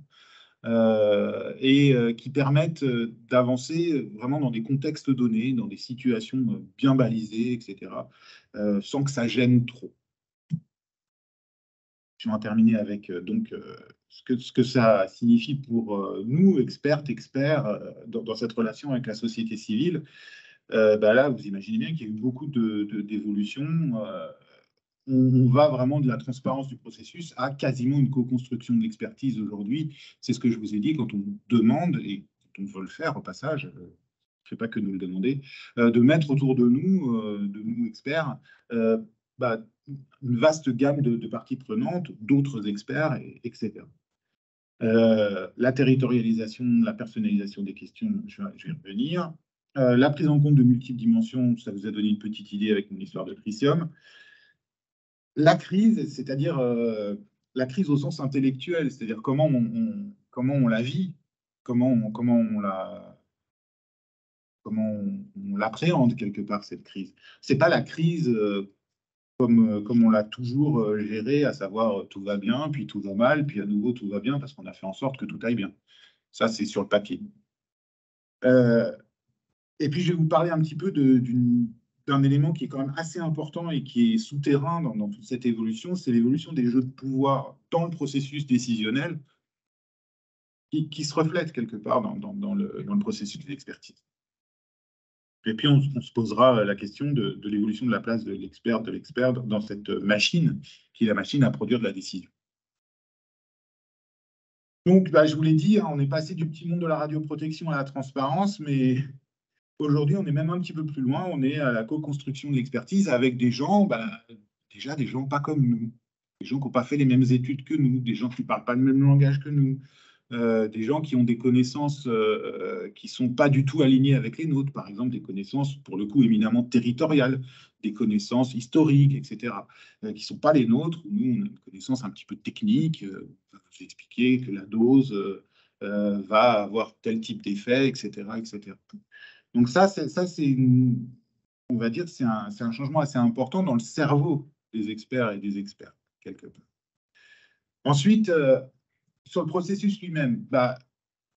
Et qui permettent d'avancer vraiment dans des contextes donnés, dans des situations bien balisées, etc., sans que ça gêne trop. Je vais en terminer avec donc ce que ça signifie pour nous, experts, dans cette relation avec la société civile. Bah là, vous imaginez bien qu'il y a eu beaucoup d'évolutions. On va vraiment de la transparence du processus à quasiment une co-construction de l'expertise aujourd'hui. C'est ce que je vous ai dit, quand on demande, et quand on veut le faire au passage, je ne fais pas que nous le demander, de mettre autour de nous experts, bah, une vaste gamme de parties prenantes, d'autres experts, etc. La territorialisation, la personnalisation des questions, je vais y revenir. La prise en compte de multiples dimensions, ça vous a donné une petite idée avec mon histoire de Tritium. La crise, c'est-à-dire la crise au sens intellectuel, c'est-à-dire comment on la vit, comment on l'appréhende quelque part, cette crise. Ce n'est pas la crise comme on l'a toujours gérée, à savoir tout va bien, puis tout va mal, puis à nouveau tout va bien parce qu'on a fait en sorte que tout aille bien. Ça, c'est sur le papier. Et puis, je vais vous parler un petit peu d'un élément qui est quand même assez important et qui est souterrain dans toute cette évolution, c'est l'évolution des jeux de pouvoir dans le processus décisionnel qui se reflète quelque part dans le processus de l'expertise. Et puis, on se posera la question de l'évolution de la place de l'expert dans cette machine qui est la machine à produire de la décision. Donc, bah, je vous l'ai dit, hein, on est passé du petit monde de la radioprotection à la transparence, mais aujourd'hui, on est même un petit peu plus loin. On est à la co-construction de l'expertise avec des gens, bah, déjà des gens pas comme nous, des gens qui n'ont pas fait les mêmes études que nous, des gens qui ne parlent pas le même langage que nous, des gens qui ont des connaissannes qui ne sont pas du tout alignées avec les nôtres, par exemple des connaissances pour le coup éminemment territoriales, des connaissances historiques, etc., qui ne sont pas les nôtres. Nous, on a une connaissance un petit peu technique, on va vous expliquer que la dose va avoir tel type d'effet, etc., etc. Donc on va dire, c'est un changement assez important dans le cerveau des experts et des experts, quelque part. Ensuite, sur le processus lui-même, bah,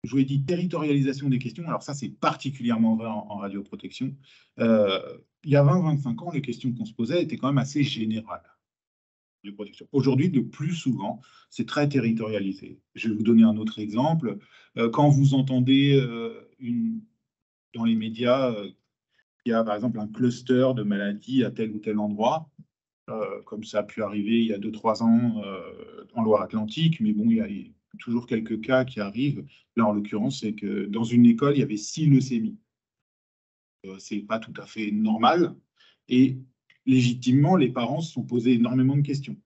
je vous ai dit territorialisation des questions. Alors ça, c'est particulièrement vrai en radioprotection. Il y a 20-25 ans, les questions qu'on se posait étaient quand même assez générales. Aujourd'hui, de plus souvent, c'est très territorialisé. Je vais vous donner un autre exemple. Quand vous entendez dans les médias, il y a par exemple un cluster de maladies à tel ou tel endroit, comme ça a pu arriver il y a 2-3 ans en Loire-Atlantique, mais bon, il y a toujours quelques cas qui arrivent. Là, en l'occurrence, c'est que dans une école, il y avait 6 leucémies. C'est pas tout à fait normal. Et légitimement, les parents se sont posés énormément de questions.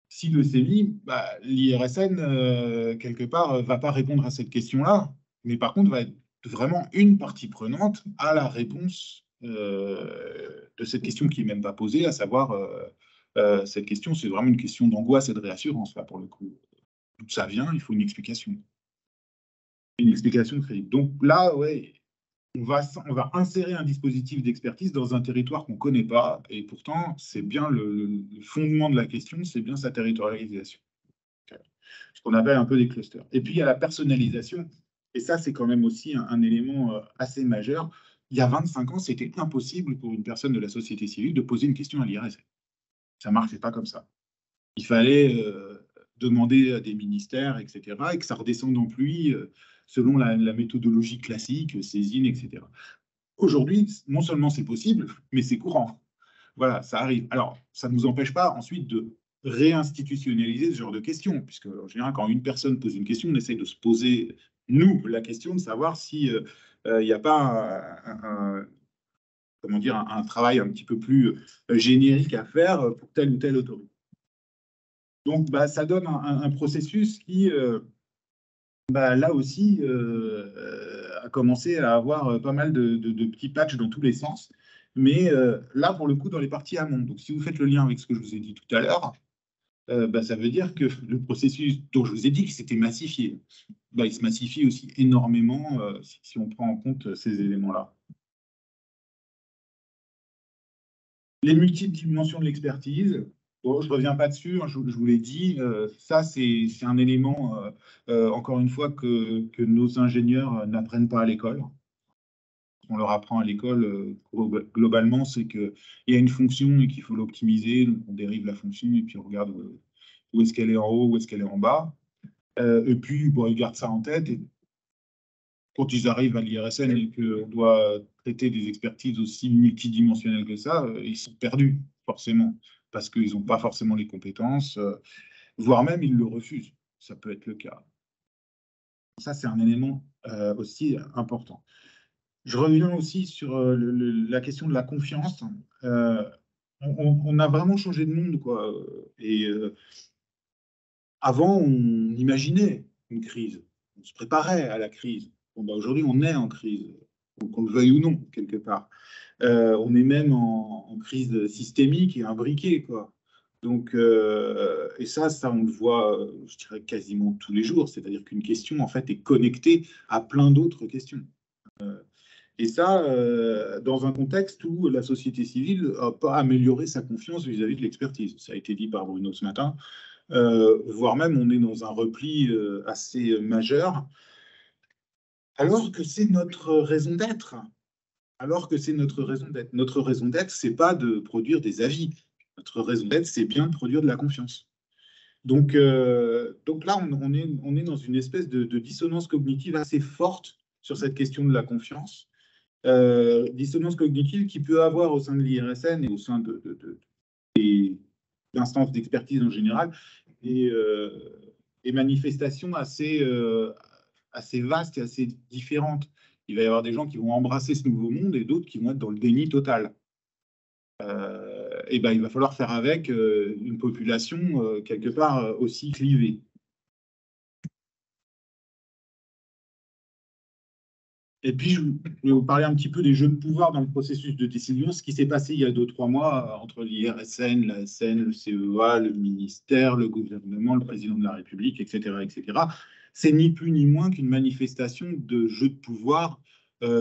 Si leucémie, bah, l'IRSN, quelque part, va pas répondre à cette question-là, mais par contre, va être vraiment une partie prenante à la réponse de cette question qui n'est même pas posée, à savoir, cette question, c'est vraiment une question d'angoisse et de réassurance, là, pour le coup. D'où ça vient, il faut une explication. Une explication crédible. Donc là, ouais, on va insérer un dispositif d'expertise dans un territoire qu'on ne connaît pas, et pourtant, c'est bien le fondement de la question, c'est bien sa territorialisation. Ce qu'on appelle un peu des clusters. Et puis, il y a la personnalisation, et ça, c'est quand même aussi un élément assez majeur. Il y a 25 ans, c'était impossible pour une personne de la société civile de poser une question à l'IRSN. Ça ne marchait pas comme ça. Il fallait demander à des ministères, etc., et que ça redescende en pluie selon la méthodologie classique, saisine, etc. Aujourd'hui, non seulement c'est possible, mais c'est courant. Voilà, ça arrive. Alors, ça ne nous empêche pas ensuite de réinstitutionnaliser ce genre de questions, puisque en général, quand une personne pose une question, on essaie de se poser, nous, la question de savoir si il n'y a pas comment dire, un travail un petit peu plus générique à faire pour telle ou telle autorité. Donc, bah, ça donne un processus qui, bah, là aussi, a commencé à avoir pas mal de petits patchs dans tous les sens. Mais là, pour le coup, dans les parties amont. Donc, si vous faites le lien avec ce que je vous ai dit tout à l'heure, bah, ça veut dire que le processus dont je vous ai dit que c'était massifié, bah, il se massifie aussi énormément si on prend en compte ces éléments-là. Les multiples dimensions de l'expertise, bon, je ne reviens pas dessus, hein, je vous l'ai dit, ça c'est un élément, encore une fois, que nos ingénieurs n'apprennent pas à l'école. On leur apprend à l'école, globalement, c'est qu'il y a une fonction et qu'il faut l'optimiser, donc on dérive la fonction et puis on regarde où est-ce qu'elle est en haut, où est-ce qu'elle est en bas. Et puis, bon, ils gardent ça en tête. Et quand ils arrivent à l'IRSN et qu'on doit traiter des expertises aussi multidimensionnelles que ça, ils sont perdus, forcément, parce qu'ils n'ont pas forcément les compétences, voire même ils le refusent. Ça peut être le cas. Ça, c'est un élément aussi important. Je reviens aussi sur la question de la confiance. On a vraiment changé de monde, quoi. Et avant, on imaginait une crise. On se préparait à la crise. Bon, bah, aujourd'hui, on est en crise, qu'on le veuille ou non, quelque part. On est même en crise systémique et imbriquée, quoi. Donc, et ça, on le voit, je dirais, quasiment tous les jours. C'est-à-dire qu'une question, en fait, est connectée à plein d'autres questions. Et ça, dans un contexte où la société civile n'a pas amélioré sa confiance vis-à-vis de l'expertise. Ça a été dit par Bruno ce matin. Voire même on est dans un repli assez majeur, alors que c'est notre raison d'être. Alors que c'est notre raison d'être. Notre raison d'être, c'est pas de produire des avis. Notre raison d'être, c'est bien de produire de la confiance. Donc là, on est dans une espèce de dissonance cognitive assez forte sur cette question de la confiance. Dissonance cognitive qui peut avoir au sein de l'IRSN et au sein des instances d'expertise en général, et manifestations assez vastes et assez différentes. Il va y avoir des gens qui vont embrasser ce nouveau monde et d'autres qui vont être dans le déni total. Et ben, il va falloir faire avec une population quelque part aussi clivée. Et puis, je vais vous parler un petit peu des jeux de pouvoir dans le processus de décision, ce qui s'est passé il y a 2-3 mois entre l'IRSN, la SN, le CEA, le ministère, le gouvernement, le président de la République, etc., etc. C'est ni plus ni moins qu'une manifestation de jeux de pouvoir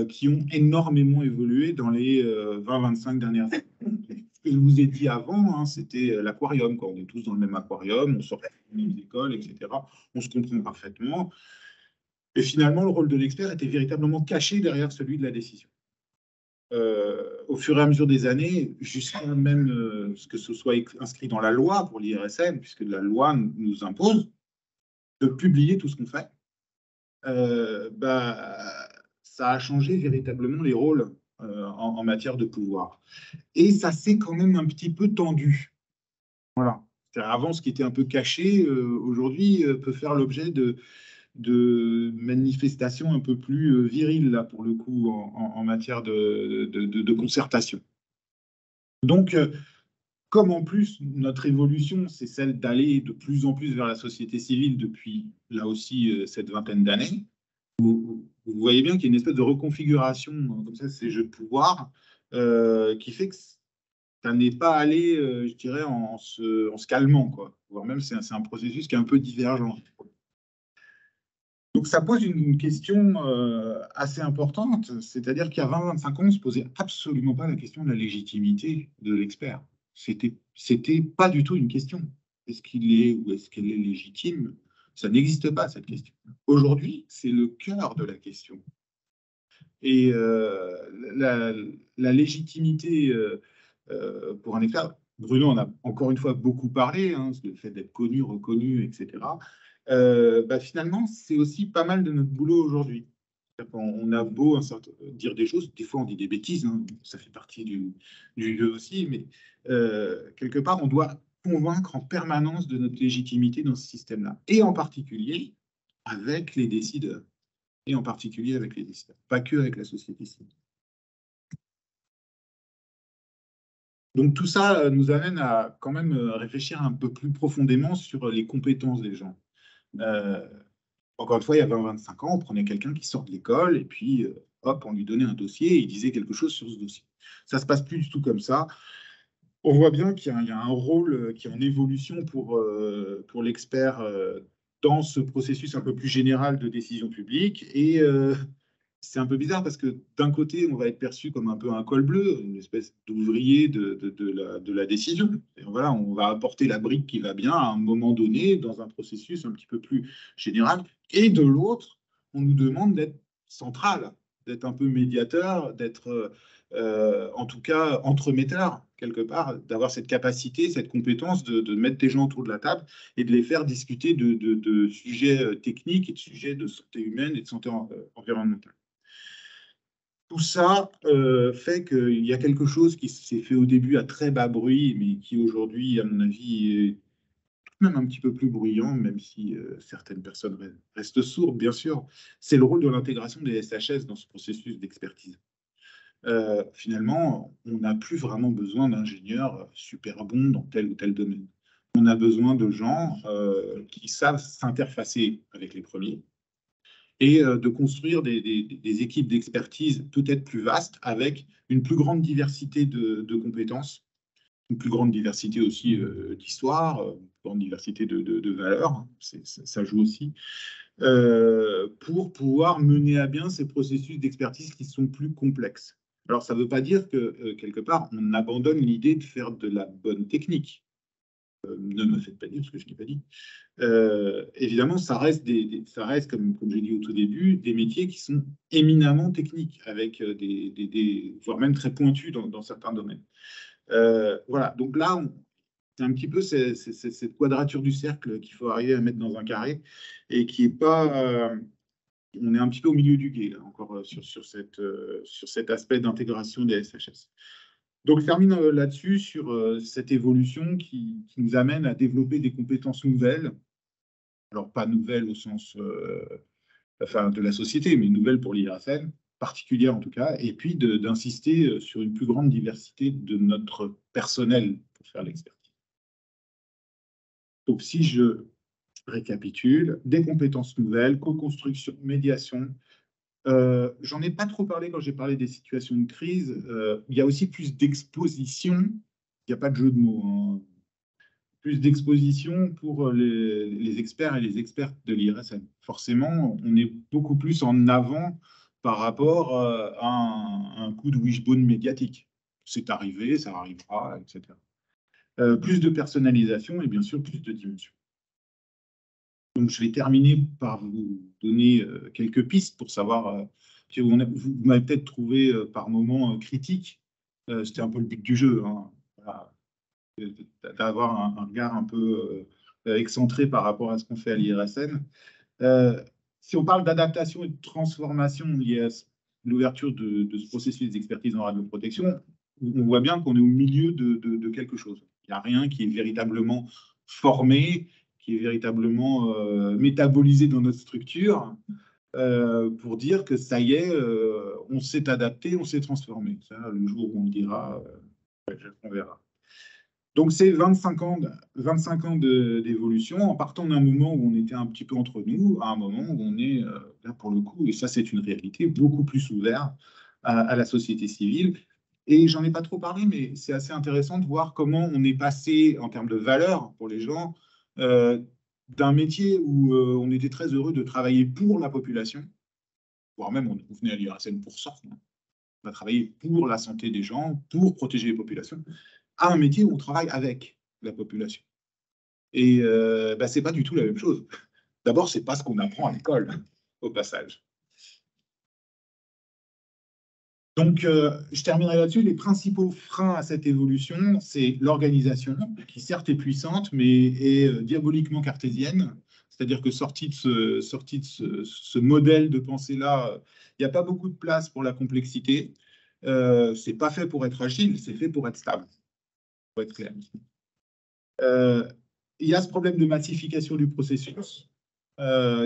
qui ont énormément évolué dans les 20-25 dernières années. Ce que je vous ai dit avant, hein, c'était l'aquarium, quoi. On est tous dans le même aquarium, on sort des mêmes écoles, etc. On se comprend parfaitement. Et finalement, le rôle de l'expert était véritablement caché derrière celui de la décision. Au fur et à mesure des années, jusqu'à même ce que ce soit inscrit dans la loi pour l'IRSN, puisque la loi nous impose de publier tout ce qu'on fait, ça a changé véritablement les rôles en matière de pouvoir. Et ça s'est quand même un petit peu tendu. Voilà. Avant, ce qui était un peu caché, aujourd'hui, peut faire l'objet de manifestations un peu plus viriles, là, pour le coup, en matière de concertation. Donc, comme en plus, notre évolution, c'est celle d'aller de plus en plus vers la société civile depuis, là aussi, cette vingtaine d'années, vous voyez bien qu'il y a une espèce de reconfiguration, comme ça, ces jeux de pouvoir, qui fait que ça n'est pas allé, je dirais, en se calmant, quoi. Voire même, c'est un processus qui est un peu divergent. Donc ça pose une question assez importante, c'est-à-dire qu'il y a 20-25 ans, on ne se posait absolument pas la question de la légitimité de l'expert. C'était pas du tout une question. Est-ce qu'il est ou est-ce qu'elle est légitime? Ça n'existe pas, cette question. Aujourd'hui, c'est le cœur de la question. Et la légitimité pour un expert, Bruno en a encore une fois beaucoup parlé, hein, le fait d'être connu, reconnu, etc. Finalement, c'est aussi pas mal de notre boulot aujourd'hui. On a beau dire des choses, des fois on dit des bêtises, hein, ça fait partie du jeu aussi, mais quelque part, on doit convaincre en permanence de notre légitimité dans ce système-là, et en particulier avec les décideurs, pas que avec la société civile. Donc tout ça nous amène à quand même réfléchir un peu plus profondément sur les compétences des gens. Euh, Encore une fois, il y a 20-25 ans, on prenait quelqu'un qui sort de l'école et puis, hop, on lui donnait un dossier et il disait quelque chose sur ce dossier. Ça ne se passe plus du tout comme ça. On voit bien qu'il y a un rôle qui est en évolution pour l'expert dans ce processus un peu plus général de décision publique. Et c'est un peu bizarre parce que d'un côté, on va être perçu comme un peu un col bleu, une espèce d'ouvrier de la décision. Et voilà, on va apporter la brique qui va bien à un moment donné dans un processus un petit peu plus général. Et de l'autre, on nous demande d'être central, d'être un peu médiateur, d'être en tout cas entremetteur quelque part, d'avoir cette capacité, cette compétence de mettre des gens autour de la table et de les faire discuter de sujets techniques et de sujets de santé humaine et de santé environnementale. Tout ça fait qu'il y a quelque chose qui s'est fait au début à très bas bruit, mais qui aujourd'hui, à mon avis, est même un petit peu plus bruyant, même si certaines personnes restent sourdes, bien sûr. C'est le rôle de l'intégration des SHS dans ce processus d'expertise. Finalement, on n'a plus vraiment besoin d'ingénieurs super bons dans tel ou tel domaine. On a besoin de gens qui savent s'interfacer avec les premiers, et de construire des équipes d'expertise peut-être plus vastes avec une plus grande diversité de compétences, une plus grande diversité aussi d'histoire, une plus grande diversité de valeurs, ça joue aussi, pour pouvoir mener à bien ces processus d'expertise qui sont plus complexes. Alors, ça ne veut pas dire que, quelque part, on abandonne l'idée de faire de la bonne technique. Ne me faites pas dire ce que je n'ai pas dit. Évidemment, ça reste, ça reste comme j'ai dit au tout début, des métiers qui sont éminemment techniques, avec voire même très pointus dans certains domaines. Voilà, donc là, c'est un petit peu cette quadrature du cercle qu'il faut arriver à mettre dans un carré et qui est pas. On est un petit peu au milieu du gué, là, encore sur cet aspect d'intégration des SHS. Donc, je termine là-dessus sur cette évolution qui nous amène à développer des compétences nouvelles. Alors, pas nouvelles au sens de la société, mais nouvelles pour l'IRSN, particulière en tout cas, et puis d'insister sur une plus grande diversité de notre personnel pour faire l'expertise. Donc, si je récapitule, des compétences nouvelles, co-construction, médiation, J'en ai pas trop parlé quand j'ai parlé des situations de crise. Il y a aussi plus d'exposition. Il n'y a pas de jeu de mots, hein. Plus d'exposition pour les experts et les expertes de l'IRSN. Forcément, on est beaucoup plus en avant par rapport à un coup de wishbone médiatique. C'est arrivé, ça arrivera, etc. Plus de personnalisation et bien sûr plus de dimension. Donc, je vais terminer par vous donner quelques pistes pour savoir. Vous m'avez peut-être trouvé par moments critique. C'était un peu le but du jeu, hein. Voilà, d'avoir un regard un peu excentré par rapport à ce qu'on fait à l'IRSN. Si on parle d'adaptation et de transformation liée à l'ouverture de ce processus d'expertise en radioprotection, on voit bien qu'on est au milieu de quelque chose. Il n'y a rien qui est véritablement formé, qui est véritablement métabolisé dans notre structure pour dire que ça y est, on s'est adapté, on s'est transformé. Ça, le jour où on le dira, on verra. Donc, c'est 25 ans d'évolution, en partant d'un moment où on était un petit peu entre nous, à un moment où on est, là pour le coup, et ça c'est une réalité, beaucoup plus ouvert à la société civile. Et j'en ai pas trop parlé, mais c'est assez intéressant de voir comment on est passé, en termes de valeur pour les gens, d'un métier où on était très heureux de travailler pour la population, voire même on venait à l'IRSN pour ça. On va travailler pour la santé des gens, pour protéger les populations, à un métier où on travaille avec la population. Et bah, c'est pas du tout la même chose. D'abord, c'est pas ce qu'on apprend à l'école, au passage. Donc, je terminerai là-dessus. Les principaux freins à cette évolution, c'est l'organisation, qui certes est puissante, mais est diaboliquement cartésienne. C'est-à-dire que sorti de ce modèle de pensée-là, il n'y a pas beaucoup de place pour la complexité. C'est pas fait pour être agile, c'est fait pour être stable, pour être clair. Il y a ce problème de massification du processus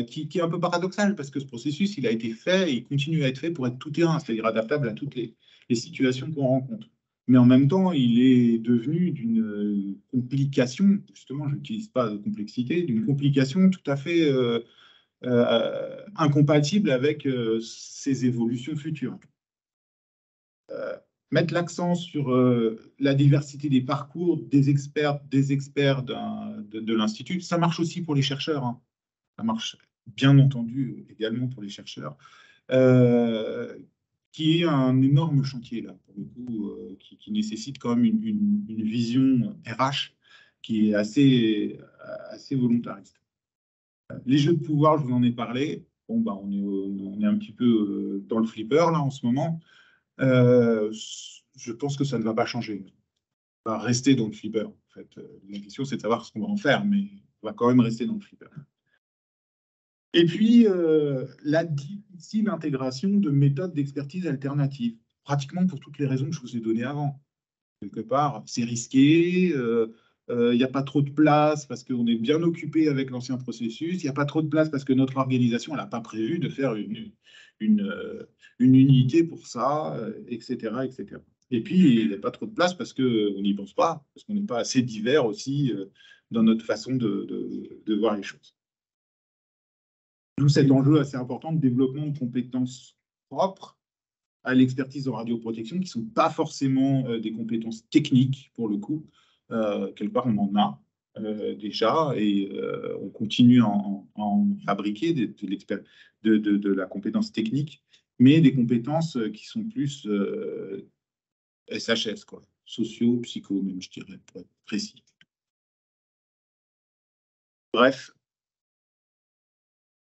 qui est un peu paradoxal parce que ce processus, il a été fait et il continue à être fait pour être tout terrain, c'est-à-dire adaptable à toutes les situations qu'on rencontre. Mais en même temps, il est devenu d'une complication, justement, je n'utilise pas de complexité, d'une complication tout à fait incompatible avec ces évolutions futures. Mettre l'accent sur la diversité des parcours des experts de l'Institut, ça marche aussi pour les chercheurs, hein. Ça marche bien entendu également pour les chercheurs, qui est un énorme chantier là, pour le coup, qui nécessite quand même une vision RH qui est assez volontariste. Les jeux de pouvoir, je vous en ai parlé. Bon, bah, on est un petit peu dans le flipper là en ce moment. Je pense que ça ne va pas changer. On va rester dans le flipper. En fait. La question, c'est de savoir ce qu'on va en faire, mais on va quand même rester dans le flipper. Et puis, la difficile intégration de méthodes d'expertise alternatives, pratiquement pour toutes les raisons que je vous ai données avant. Quelque part, c'est risqué, il n'y a pas trop de place parce qu'on est bien occupé avec l'ancien processus, il n'y a pas trop de place parce que notre organisation n'a pas prévu de faire une unité pour ça, etc., etc. Et puis, il n'y a pas trop de place parce qu'on n'y pense pas, parce qu'on n'est pas assez divers aussi dans notre façon de voir les choses. D'où cet enjeu assez important de développement de compétences propres à l'expertise en radioprotection, qui ne sont pas forcément des compétences techniques, pour le coup. Quelque part, on en a déjà, et on continue à en fabriquer de la compétence technique, mais des compétences qui sont plus SHS, quoi, socio, psycho, même, je dirais, pour être précis. Bref,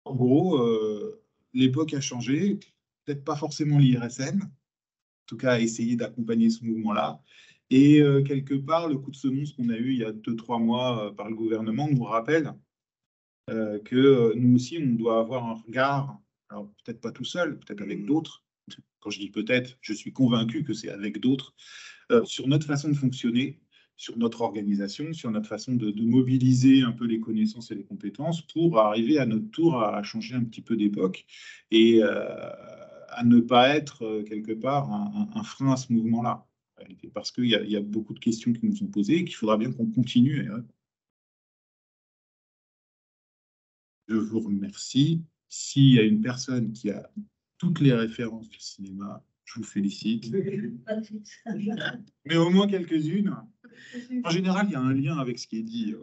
en gros, l'époque a changé, peut-être pas forcément l'IRSN, en tout cas essayer d'accompagner ce mouvement-là. Et quelque part, le coup de semonce qu'on a eu il y a 2-3 mois par le gouvernement nous rappelle que nous aussi, on doit avoir un regard, alors peut-être pas tout seul, peut-être avec d'autres. Quand je dis peut-être, je suis convaincu que c'est avec d'autres, sur notre façon de fonctionner, sur notre organisation, sur notre façon de mobiliser un peu les connaissances et les compétences pour arriver à notre tour à changer un petit peu d'époque et à ne pas être quelque part un frein à ce mouvement-là. Parce qu'il y a beaucoup de questions qui nous sont posées et qu'il faudra bien qu'on continue. Je vous remercie. S'il y a une personne qui a toutes les références du cinéma. Je vous félicite. Mais au moins quelques-unes. En général, il y a un lien avec ce qui est dit.